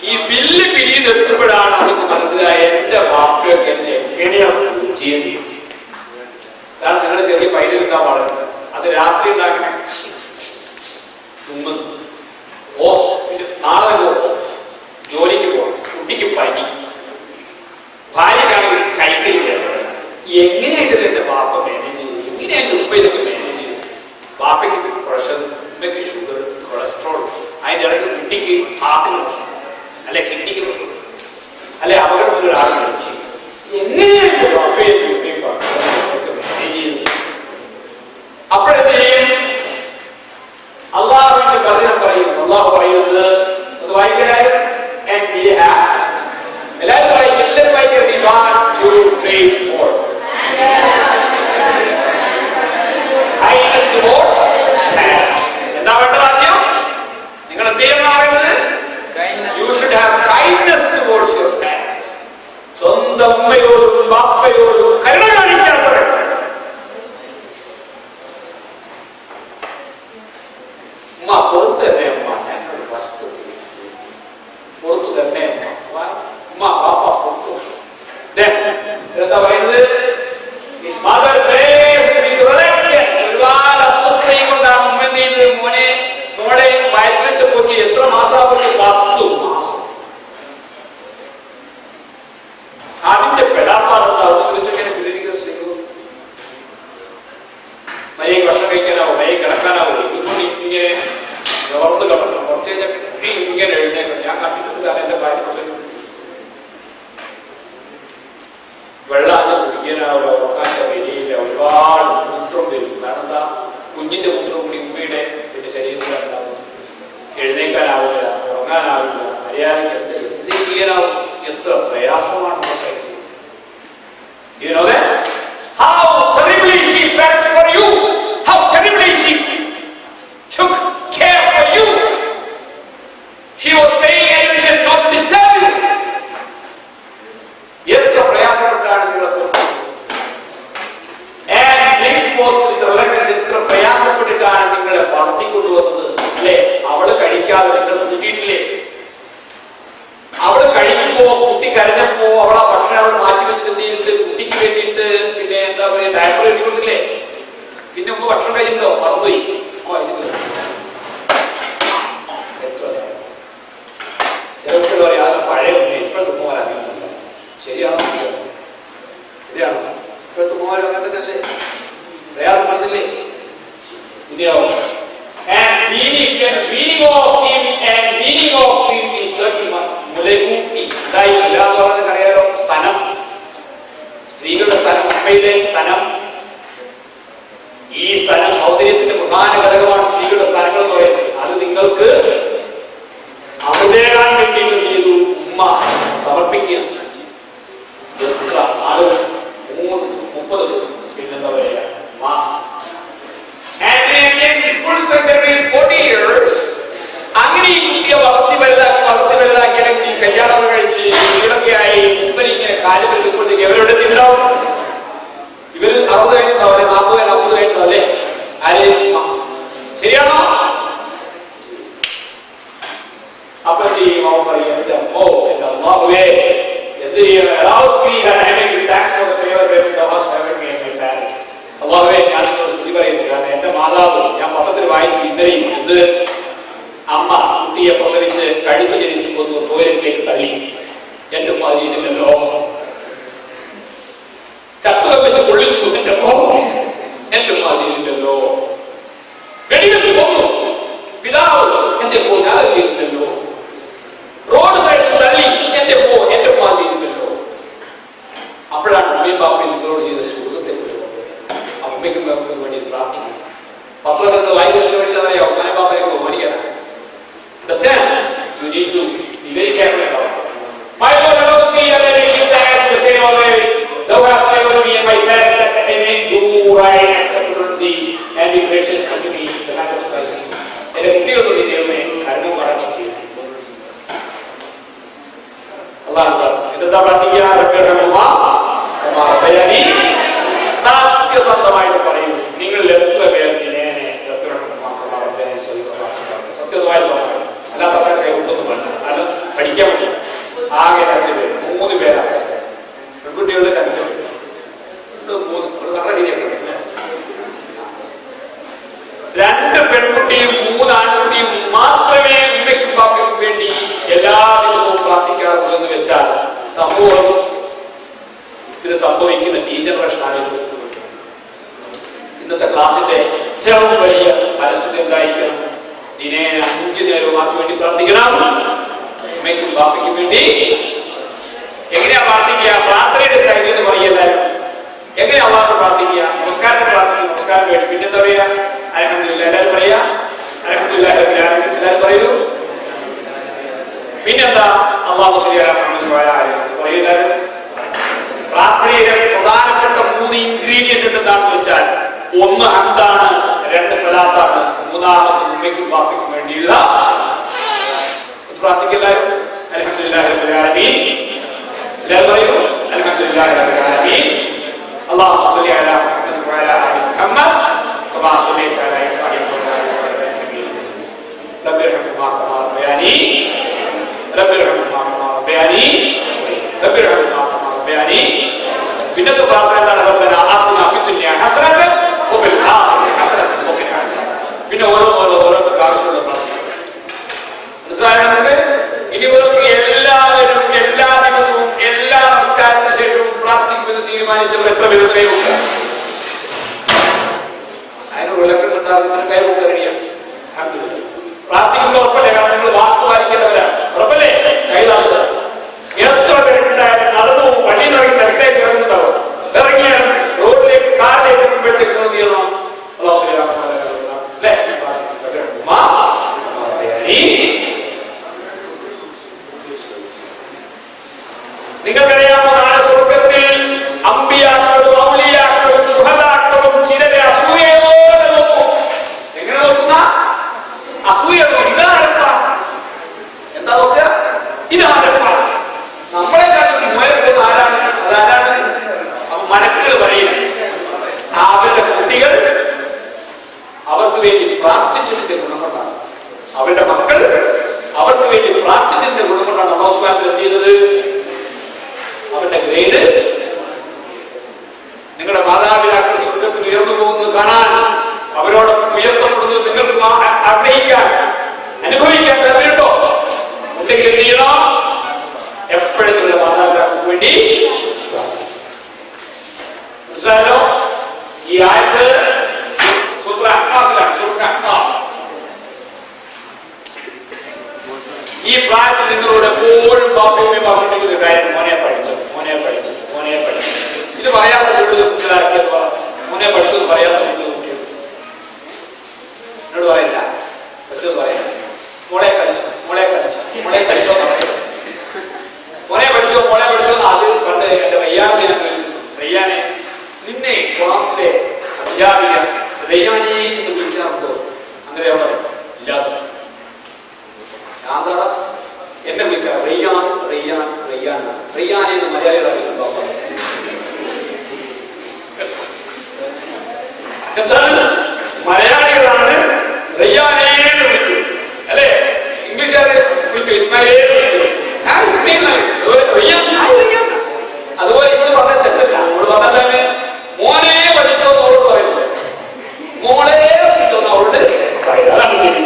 ഈ bill period എത്തുമ്പോഴാണ് നമുക്ക് മനസ്സിലായ എന്റെ വാക്കൊക്കെ എന്നെ എങ്ങനെയാണ് ചെയ്യുന്നത്. കാരണം നിങ്ങളുടെ ചെറിയ പൈതലുണ്ടാ വളരുന്നത്, അത് രാത്രി ഉണ്ടാക്കണേ തുമ്മുന്നു. നാളെ ജോലിക്ക് പോകണം, കുട്ടിക്ക് പനി, ഭാര്യക്കാണെങ്കിൽ കൈക്കൈ വേദന. എങ്ങനെയാ ഇതിൽ എന്റെ വാപ്പ മാനേജ് ചെയ്തു? എങ്ങനെയാ എന്റെ ഉപ്പ ഇതൊക്കെ മാനേജ് ചെയ്തു? വാപ്പയ്ക്ക് പ്രഷർ, ഉമ്മയ്ക്ക് ഷുഗർ, കൊളസ്ട്രോൾ, അതിൻ്റെ ഇടയ്ക്ക് കുട്ടിക്ക് ഹാർട്ടിന് പ്രശ്നം, അല്ലെ കിഡ്നിക്ക് പ്രശ്നം, അല്ലെ അപകടത്തിൽ ഒരാൾ മരിച്ചു. എങ്ങനെയാണ് വാപ്പയെ മാനേജ് ചെയ്തത്? അപ്പോഴത്തെ അള്ളാഹുവിന്റെ വചനം പറയുന്നു. അള്ളാഹു പറയുന്നത് അത് വായിക്കാനും എല്ലാവരും വായിക്കും, എല്ലാവരും വായിക്കുന്നത് എന്താ വേണ്ടത്? ആദ്യം നിങ്ങൾ എന്ത് ചെയ്യണം പറയുന്നത്? You should have kindness towards your parents. സ്വന്തം അമ്മയോടും ബാപ്പയോടും കരുണ കാണിക്കാൻ പറയണം. ഉമ്മ പുറത്ത് തന്നെ, ഉമ്മ ഞാൻ പുറത്തു തന്നെ, ഉമ്മ ബാപ്പ പുറത്തു. എന്താ പറയുന്നത്? ഒരുപാട് അസ്വസ്ഥയും കൊണ്ടാണ് ഉമ്മ എന്ത് ചെയ്യുന്നത്? മോളെ വയറ്റിലിട്ട് പോറ്റി എത്ര മാസമാകുമ്പോൾ 10 മാസം. അതിന്റെ പെടാപ്പാടത്ത് അവർക്ക് വിളിച്ചൊക്കെ പിന്നിരിക്കുന്ന സ്ത്രീകൾ മഴയെ ഭക്ഷണം കഴിക്കാനാവും, മഴയെ കിടക്കാനാവും. ഇതുകൊണ്ട് ഇങ്ങനെ നിവർന്ന് കിടക്കണം. കുറച്ച് കഴിഞ്ഞാൽ ഇങ്ങനെ എഴുന്നേക്കണം. ഞാൻ കണ്ടിട്ടുണ്ട് കാരണം എന്റെ കാര്യത്തിൽ വെള്ളം കുടിക്കാനാവില്ല, ഉറക്കാൻ്റെ വരിയില്ല, ഒരുപാട് മൂത്രം വരും. കാരണം എന്താ? കുഞ്ഞിന്റെ മൂത്രം കൂടി ഉമ്മയുടെ പിന്നെ ശരീരത്തിൽ ഉണ്ടാകും. എഴുന്നേക്കാനാവില്ല, ഉറങ്ങാനാവില്ല, മര്യാദയ്ക്ക് എന്ത് ചെയ്യാനാവും? എത്ര പ്രയാസമാണ് സഹിച്ചത്. You know that? How terribly she felt for you. How terribly she took care for you. She was paying attention not to disturb you. എത്ര പ്രയാസപ്പെട്ടാണ് നിങ്ങളൊക്കെ എത്ര പ്രയാസപ്പെട്ടിട്ടാണ് നിങ്ങളെ വളർത്തിക്കൊണ്ടുവന്നത് അല്ലെ? അവള് കഴിക്കാതെ നിങ്ങൾ കൂട്ടിയിട്ടില്ലേ? അവള് കഴിക്കുമ്പോ, കുട്ടി കരഞ്ഞപ്പോ അവളെ ഭക്ഷണം അവൾ മാറ്റി വെച്ചിട്ട് എന്ത് ചെയ്തിട്ട് കുട്ടിക്ക് വേണ്ടിയിട്ട് പിന്നെ എന്താ പറയാ ഡയപ്പർ എഴുതിക്കൊണ്ടില്ലേ? പിന്നെ ഒന്ന് ഭക്ഷണം കഴിച്ചിട്ടോ? മറന്നുപോയി. ചില കുട്ടികൾ പറയാം അത് പഴയ ഇപ്പോഴത്തെ ഉമ്മമാരാണ്. ശരിയാണോ? ശരിയാണോ? ഇപ്പോഴത്തെ ഉമ്മമാരും അങ്ങനെ തന്നെയല്ലേ? പ്രയാസപ്പെടുന്നില്ലേ? ഇനിയാവും. അറിയാലോ, സ്ഥലം, സ്ത്രീകളുടെ സ്ഥലം, അമ്മയുടെ സ്ഥലം. ഈ സ്ഥലം സൗന്ദര്യത്തിന്റെ പ്രധാന ഘടകമാണ്. സ്ത്രീകളുടെ സ്ഥലങ്ങൾ എന്ന് പറയുന്നത് അത് നിങ്ങൾക്ക് അവതേകാൻ വേണ്ടി എന്ത് ചെയ്തു? ഉമ്മ സമർപ്പിക്കുക. എത്ര ആളുകൾ? 30 പിന്നെന്താ പറയാ മാസം. അങ്ങനെ ഈ കുട്ടിയെ വളർത്തി വലുതാക്കിയാണെങ്കിൽ കല്യാണം കഴിച്ച് വീടൊക്കെ ആയി ഇവരിങ്ങനെ കാര്യം എടുക്കുമ്പോഴത്തേക്ക് എവരോട് ഉണ്ടാവും? ഇവര് 60 കഴിഞ്ഞിട്ടുണ്ടാവും, 40 50 കഴിഞ്ഞിട്ടുണ്ടാവും അല്ലേ? ആര്? ശരിയാണോ? അപ്പൊ എന്ത് ചെയ്യും? അവൻ പറയും എന്റെ അമ്മാവേ എന്ത് ചെയ്യും? അള്ളാഹുവേ ഞാൻ നിങ്ങളോട് സ്തുതി പറയുന്നു. കാരണം എന്റെ മാതാവ്, ഞാൻ പത്രത്തിൽ വായിച്ചു ഇന്നലെയും, എന്ത് അമ്മ കുട്ടിയെ പ്രസവിച്ച് കഴുത്ത് ജനിച്ചു കൊന്നു ടോയ്ലറ്റിലേക്ക് തള്ളി. എന്റെ ഉമ്മ ചെയ്തില്ലല്ലോ. ചട്ടുകം വെച്ച് പൊള്ളിച്ചു എന്റെ ഉമ്മ ചെയ്തില്ലല്ലോ. വെടിവെച്ച് കൊന്നു പിതാവ് എന്റെ ഞാൻ ചെയ്തില്ലല്ലോ. റോഡ് സൈഡിൽ തള്ളി എന്റെ ഉമ്മ ചെയ്തില്ലല്ലോ. അപ്പോഴാണ് ഉമ്മയും ബാപ്പയും നിങ്ങളോട് ചെയ്ത സുഹൃത്തെ കുറിച്ച് അമ്മയ്ക്കും ബാപ്പയ്ക്കും വേണ്ടി പ്രാർത്ഥിക്കും. പത്രത്തിൽ വായിക്കുന്നതിന് വേണ്ടി അറിയാം ഉമ്മയും ബാപ്പയൊക്കെ ബഹുമാനിക്കാനാണ്. You need to be very careful about it. My Lord, allow me to give thanks to the same Almighty. Thou hast favored me and my parents that I may do right and acceptable to thee and be gracious unto me in the hand of Christ. എന്റെ കുട്ടികളോട് ദൈവമേ കരുണ പാരാക്ഷിക്കുക. അല്ലാഹു എന്താ പ്രാർത്ഥിക്കുക? സത്യസന്ധമായിട്ട് പറയൂ. നിങ്ങൾ എത്ര പേർ ദിനേനെ സത്യസന്ധമായിട്ട് പറയൂ. അല്ലാത്ത കൈകൊണ്ടൊന്നും വേണ്ട. അത് പഠിക്കാൻ വേണ്ടി ആകെ 2 പേര് 3 പേരാണ് പെൺകുട്ടികളുടെ 2 പേര് 2 പെൺകുട്ടിയും 3 ആൺകുട്ടിയും മാത്രമേ ഉമ്മയ്ക്കും ബാപ്പയ്ക്കും വേണ്ടി എല്ലാ ദിവസവും പ്രാർത്ഥിക്കാറുള്ളൂ എന്ന് വെച്ചാൽ സമൂഹം ഇതിന് സംഭവിക്കുന്ന ഡീജനറേഷൻ ആലോചിച്ചു. ഇന്നത്തെ ക്ലാസിന്റെ ഏറ്റവും വലിയ പരസ്യം എന്തായിരിക്കണം? ദിനേന 5 നേരവും ആർക്ക് വേണ്ടി പ്രാർത്ഥിക്കണം? ഉമ്മയ്ക്കും ബാപ്പയ്ക്കും വേണ്ടി. എങ്ങനെയാ പ്രാർത്ഥിക്കുക? പ്രാർത്ഥനയുടെ ശൈലി എന്ന് പറയെല്ലാരും എങ്ങനെയാ അള്ളാഹു പ്രാർത്ഥിക്കുക? നമസ്കാരത്തിന് പ്രാർത്ഥിക്കും, നമസ്കാരം വേണ്ടി. പിന്നെന്താ പറയാ? അൽഹംദുലില്ലാഹ് എല്ലാവരും പറയാ. അൽഹംദുലില്ലാഹി റബ്ബിൽ ആലമീൻ എല്ലാവരും പറയൂ. പിന്നെന്താ? അല്ലാഹു സ്വല്ലി അലാ മുഹമ്മദ് വഅലാ ആലിഹി പറയെല്ലാവരും. പ്രാർത്ഥനയുടെ പ്രധാനപ്പെട്ട 3 ഇൻഗ്രീഡിയന്റ് എന്താണെന്ന് വെച്ചാൽ 1 ഹംദാണ്, 2 സലാത്താണ്, 3ാമത് ഉമ്മയ്ക്കും ബാപ്പയ്ക്കും വേണ്ടിയുള്ള പ്രാർത്ഥിക്കലായും. അൽഹംദുലില്ലാഹി റബ്ബിൽ ആലമീൻ എല്ലാവരും പറയൂ. അൽഹംദുലില്ലാഹി റബ്ബിൽ ആലമീൻ അല്ലാഹു സ്വല്ലി അലാ മുഹമ്മദ് വഅലാ ആലി മുഹമ്മദ് കമാ സ്വല്ലൈത അലാ ഇബ്രാഹിം വഅലാ ആലി ഇബ്രാഹിം റബ്ബി ഇർഹംഹുമാ കമാ റബ്ബയാനി റബ്ബി ഇർഹംഹുമാ കമാ റബ്ബയാനി റബ്ബി ഇർഹംഹുമാ കമാ റബ്ബയാനി പിന്നത്തെ പ്രാർത്ഥന എന്താണ്? റബ്ബന ആതിനാ ഫിദ്ദുനിയ ഹസനത്തൻ വഫിൽ ആഖിറതി ഹസനത്തൻ വഖിനാ അദാബൻ. പിന്നെ ഓരോരുത്തർക്ക് ആവശ്യമുള്ള പ്രാർത്ഥന മനസ്സിലായോ നമുക്ക്? ഇനി ഇവർക്ക് എല്ലാവരും എല്ലാ ദിവസവും എല്ലാ നമസ്കാരത്തിന് ശേഷവും പ്രാർത്ഥിക്കുമെന്ന് തീരുമാനിച്ചവർ എത്ര പേര് കൈകൊണ്ട്? അതിന് വിലക്കുണ്ടാകുന്ന കൈകൊണ്ട് കഴിയാണ്. പ്രാർത്ഥിക്കുന്ന ഉറപ്പല്ലേ? കാരണം നിങ്ങൾ വാക്ക് പാലിക്കേണ്ടവരാണ്. ഉറപ്പല്ലേ? കൈതാക്കുക. എത്ര തിരക്കുണ്ടായാലും നടന്നു പോകും. പള്ളിയിൽ നിന്ന് ഇറങ്ങി തിരക്കിലേക്ക് ഇറങ്ങുന്നുണ്ടാവും. ഇറങ്ങിയാൽ റോഡിലേക്ക് കാറിലേക്ക് എത്തുമ്പോഴത്തേക്ക് എന്ത് ചെയ്യണം? അല്ലേ? നിങ്ങൾക്കറിയാമോ, നാളെ സ്വർഗത്തിൽ അമ്പിയാക്കളും ഔലിയാക്കളും ശുഹദാക്കളും ചിലരെ അസൂയയോടെ നോക്കും. എങ്ങനെ നോക്കുന്ന? അസൂയ. ഇതാരപ്പ? എന്താ നോക്കുക? ഇതാരപ്പ? നമ്മളെക്കാളും മുയൽക്കുന്ന ആരാണ്? അതാരാണ്? അപ്പൊ മലക്കുകൾ പറയും അവരുടെ കുട്ടികൾ അവർക്ക് വേണ്ടി പ്രാർത്ഥിച്ചതിന്റെ ഗുണം കൊണ്ടാണ്, അവരുടെ മക്കൾ അവർക്ക് വേണ്ടി പ്രാർത്ഥിച്ചതിന്റെ ഗുണം കൊണ്ടാണ് അല്ലാഹു സുബ്ഹാനഹു വ തആല ചെയ്തത്. അവരുടെ ഗ്രേഡ്, നിങ്ങളുടെ മാതാപിതാക്കൾ സ്വർഗത്തിൽ ഉയർന്നു പോകുന്നത് കാണാൻ, അവരോടൊപ്പം ഉയർത്തപ്പെടുന്നത് നിങ്ങൾക്ക് ആഗ്രഹിക്കാൻ, അനുഭവിക്കാൻ താല്പര്യമുണ്ടോ? ഉണ്ടെങ്കിൽ എന്ത് ചെയ്യണം? എപ്പോഴും നിങ്ങളുടെ മാതാപിതാക്കൾക്ക് വേണ്ടി. മനസ്സിലായല്ലോ? ഈ ആയത്ത് സൂറത്തുൽ അഹ്ഖാഫിലാണ്. സൂറത്തുൽ അഹ്ഖാഫ്. ഈ പ്രായത്തിൽ നിങ്ങളോട് എപ്പോഴും ബാപ്പയും പറഞ്ഞിട്ടുണ്ടെങ്കിൽ ഒരു കാര്യം, മോനെ പഠിച്ചു, മോനെ പഠിച്ചു, മോനെ പഠിച്ചു. ഇത് പറയാത്ത വീട്ടിൽ കുട്ടികളാക്കിയത് മോനെ പഠിച്ചത് പറയാത്ത വീട്ടിൽ കുട്ടികൾ എന്നോട് പറയില്ല, പഠിച്ചത് പറയില്ല. മോളെ കളിച്ചോ, മോളെ കളിച്ചോ, മോളെ കളിച്ചോ എന്ന് പറയും. മോനെ പഠിച്ചോ, മോളെ പഠിച്ചോ. അത് പണ്ട് എന്റെ റയ്യാനെ ഞാൻ വിളിച്ചു. റയ്യാനെ, നിന്നെ ക്ലാസ്സിലെ അധ്യാപിക റയ്യാനെ എന്ന് വിളിക്കാറുണ്ടോ? അങ്ങനെ പറയും. ഇല്ലാതെ ഞാൻ എന്നെ വിളിക്കാം റയ്യാൻ, റയ്യാൻ, റയ്യാൻ, റയ്യാനെ എന്ന് മലയാളികളാണ്. എന്താണ്? മലയാളികളാണ് റയ്യാനെ എന്ന് വിളിക്കും, അല്ലെ? ഇംഗ്ലീഷുകാരെ വിളിക്കും ഇസ്മായിലേ വിളിക്കും. അതുപോലെ ഇത് പറഞ്ഞ തെറ്റല്ല. അവള് പറഞ്ഞതാണ് മോനെ പഠിച്ചോ എന്ന് അവളോട് പറയുന്നത്, മോളെ പഠിച്ചോ എന്ന് അവളോട് പറയുന്നത്. അതാണ് ശരി.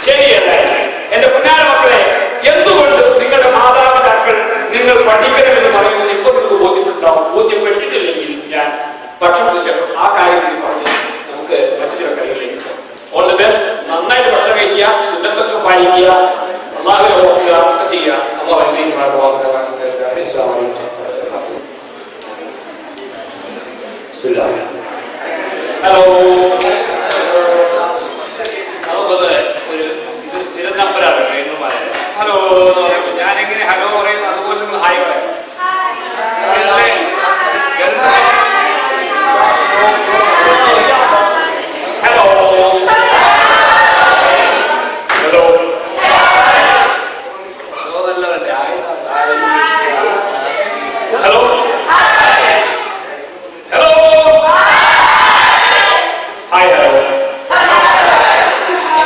ശരിയല്ല? എന്റെ പുന്നാര മക്കളെ, എന്തുകൊണ്ട് നിങ്ങളുടെ മാതാപിതാക്കൾ നിങ്ങൾ പഠിക്കണമെന്ന് പറയുന്നത് ഇപ്പൊ നിങ്ങൾക്ക് ബോധ്യപ്പെട്ടുണ്ടാവും. ബോധ്യപ്പെട്ടിട്ടില്ലെങ്കിൽ ഞാൻ ഭക്ഷണത്തിന് ശേഷം ആ കാര്യത്തിൽ പറഞ്ഞ് നമുക്ക് മറ്റു ചില കാര്യങ്ങളിലേക്ക് പോകാം. All the best. നന്നായിട്ട് ഭക്ഷണം കഴിക്കുക, സുന്നത്തൊക്കെ പാലിക്കുക, അള്ളാഹുവിനെ ഓർക്കുക, ഒക്കെ ചെയ്യുക. അള്ളാഹു ഹലോ, ഇതൊരു സ്ഥിര നമ്പറാണ് ട്രെയിനർമാരെ. ഹലോ എന്ന് പറയുമ്പോൾ ഞാൻ എങ്ങനെ ഹലോ പറയുന്നു അതുപോലെ നിങ്ങൾ ഹായ് പറയാം. ഹലോ ഹലോ നല്ലതല്ലേ? Hello hello hi hello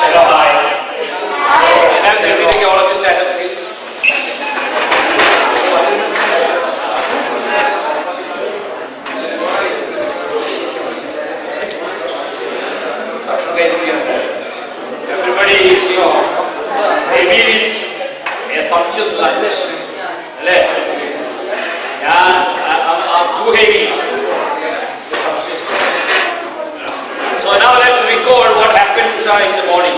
hello hi. all of you stand up please. Everybody is, maybe a sumptuous lunch. I'm too heavy. So now let's record what happened in the morning.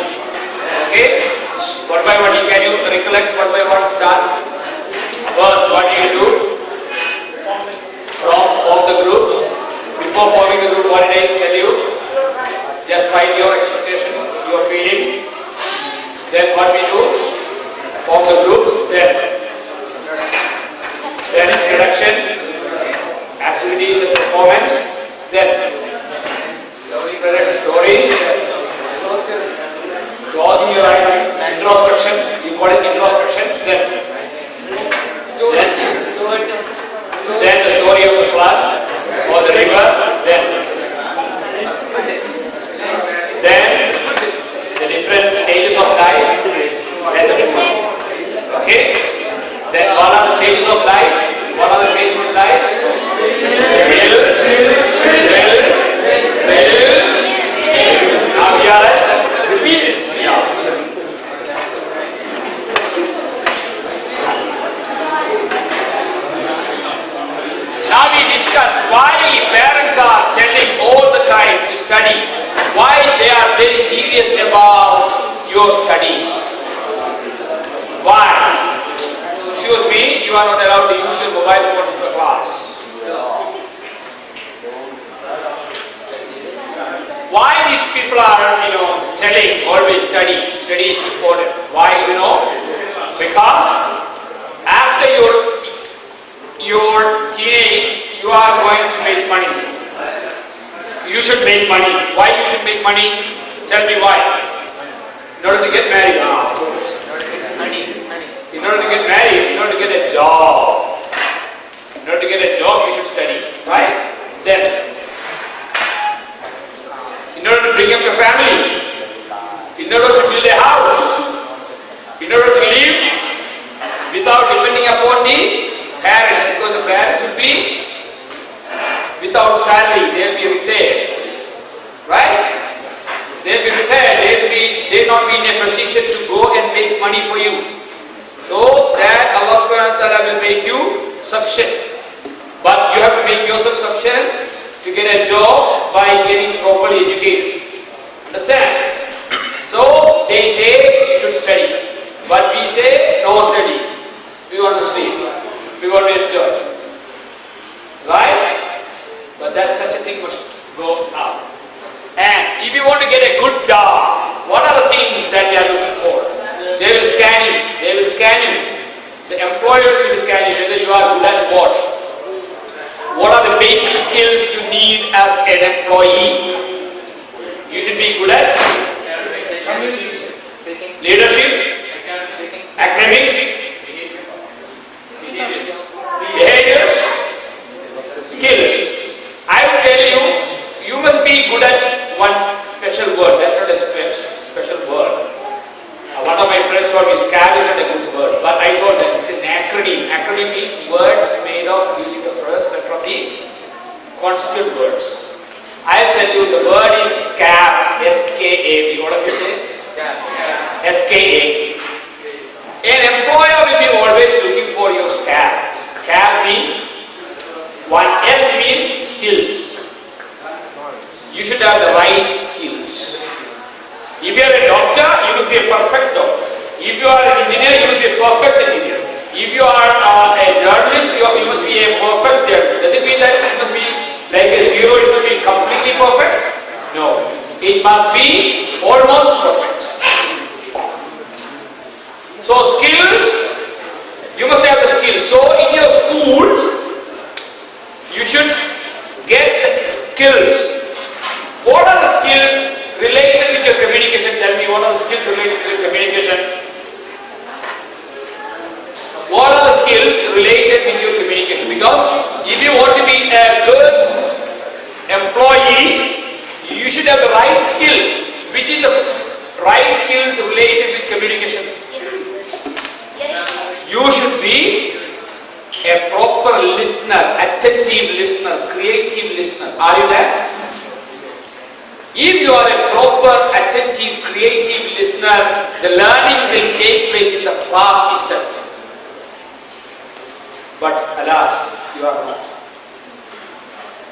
Okay? One by one, can you recollect one by one? Start. First, what do you do? Form the group. Before forming the group, what did I tell you? Just write your expectations, your feelings. Then what we do? Form the groups. Then introduction, activities and performance. Then stories. Closing your introspection. You call it introspection. Then the story of the flood or the river. Then the different stages of life and the food. Okay? Then what are the stages of life? What are the stages of life? Now we are at repeat it. Yeah. Now we discuss why parents are telling all the time to study. Why they are very serious about your studies. Why? Excuse me, you are not allowed to use your mobile phone in the class. Why these people are, telling always study is important. Why, Because after your teenage, you are going to make money. You should make money. Why you should make money? Tell me why. In order to get married. In order to get married, in order to get a job. In order to get a job, you should study. Right? Then, in order to bring up your family, in order to build a house, in order to live without depending upon the parents, because the parents will be without salary, they will be retired. Right? They will be retired, they will not be in a position to go and make money for you. So that Allah subhanahu wa ta'ala will make you sufficient. But you have to make yourself sufficient to get a job by getting properly educated. Understand? So they say you should study. But we say no study. We want to sleep. We want to enjoy. Right? But that such a thing must go out. And if you want to get a good job, what are the things that they are looking for? They will scan you. They will scan you. The employers will scan you whether you are good at what. What are the basic skills you need as an employee? You should be good at leadership, academics, behaviors, skills. I will tell you, you must be good at one special word. That's not a special word. One of my friends told me, SCAB is not a good word, but I told them it's an acronym. Acronym means words made of using the first letter of the constituent words. I'll tell you the word is SCAB, S-K-A-B. What do you say? S-K-A. An employer will be always looking for your SCAB. SCAB means, one S means skills. You should have the right skills. If you are a doctor, you will be a perfect doctor. If you are an engineer, you will be a perfect engineer. If you are a journalist, you must be a perfect journalist. Does it mean that it must be like a zero, it must be completely perfect? No. It must be almost perfect. So skills, you must have the skills. So in your schools, you should get the skills. What are the skills related with your communication? Tell me, what are the skills related with communication? What are the skills related with your communication? Because if you want to be a good employee, you should have the right skills. Which is the right skills related with communication? You should be a proper listener, attentive listener, creative listener. Are you that? If you are a proper, attentive, creative listener, the learning will take place in the class itself. But alas, you are not.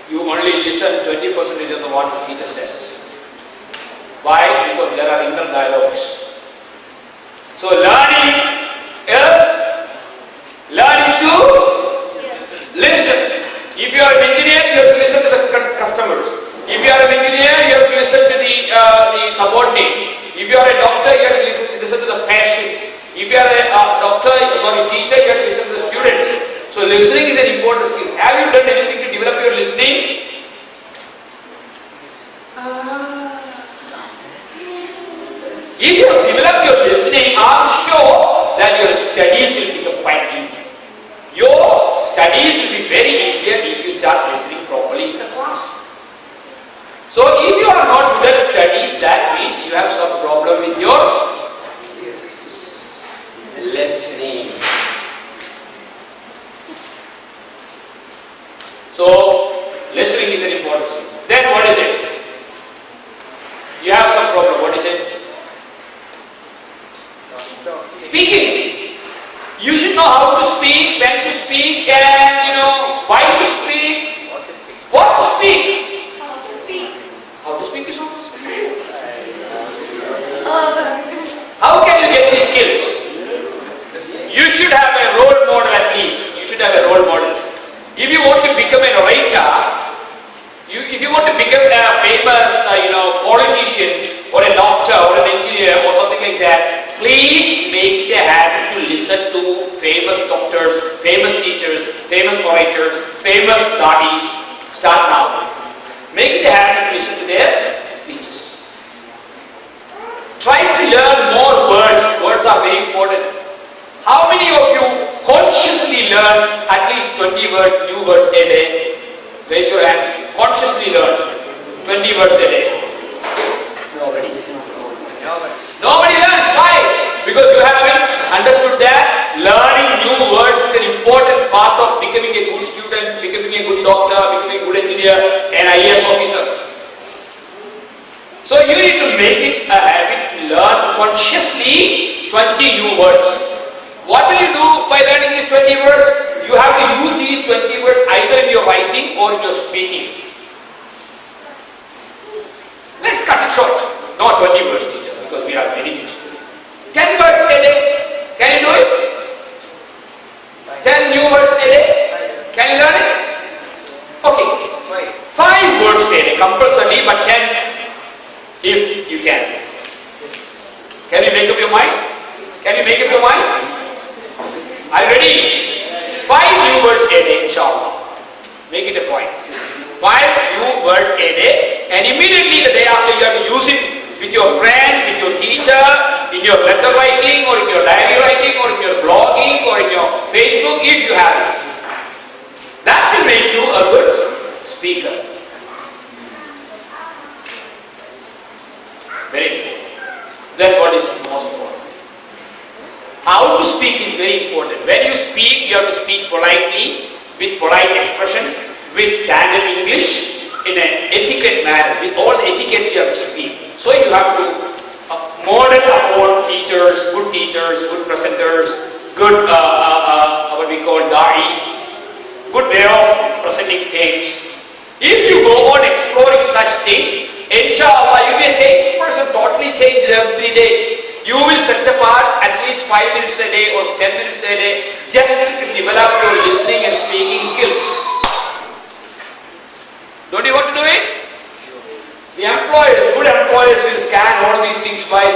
You only listen 20% of what the teacher says. Why? Because there are inner dialogues. So learning is learning to listen. If you are an engineer, you have to listen to the customers. If you are an engineer, you have to listen to the subordinates. If you are a doctor, you have to listen to the patients. If you are a teacher, you have to listen to the students. So listening is an important skill. Have you done anything to develop your listening? If you have developed your listening, I am sure that your studies will become quite easy. Your studies will be very easier if you start listening properly in the class. So if you are not good at studies, that means you have some problem with your listening. Speaking. You should know how to speak, when to speak, and why to speak, what to speak. How to speak is how to speak. How can you get these skills? You should have a role model at least. You should have a role model. If you want to become a writer, if you want to become a famous, politician or a doctor or an engineer or something like that, please make it a habit to listen to famous doctors, famous teachers, famous orators, famous dadis. Start now. Make it a habit to listen to their speeches. Try to learn more words. Words are very important. How many of you consciously learn at least 20 words, new words a day? Raise your hands. Consciously learn 20 words a day. Nobody. Nobody learns. Why? Because you haven't understood that learning new words is an important part of becoming a good student, becoming a good doctor, becoming a good engineer, an IAS officer. So you need to make it a habit to learn consciously 20 new words. What will you do by learning these 20 words? You have to use these 20 words either in your writing or in your speaking. Let's cut it short. Not 20 words, teacher, because we have many things to do. 10 words a day. Can you do it? 10 new words a day. Can you learn it? Okay. 5 words a day, compulsorily, but 10 if you can. Can you make up your mind? Can you make up your mind? Are you ready? 5 new words a day, inshallah. Make it a point. 5 new words a day, and immediately the day after you have to use it with your friend, with your teacher, in your letter writing, or in your diary writing, or in your blogging, or in your Facebook, if you have it. That will make you a good speaker. Very important. Then what is most important? How to speak is very important. When you speak, you have to speak politely, with polite expressions, with standard English, in an etiquette manner. With all the etiquettes you have to speak. So you have to model upon teachers, good presenters, good what we call da'is, good way of presenting things. If you go on exploring such things, inshallah you'll be a changed person, totally changed every day. You will set apart at least 5 minutes a day or 10 minutes a day just to develop your listening and speaking skills. Don't you want to do it? The employers, good employers will scan all these things by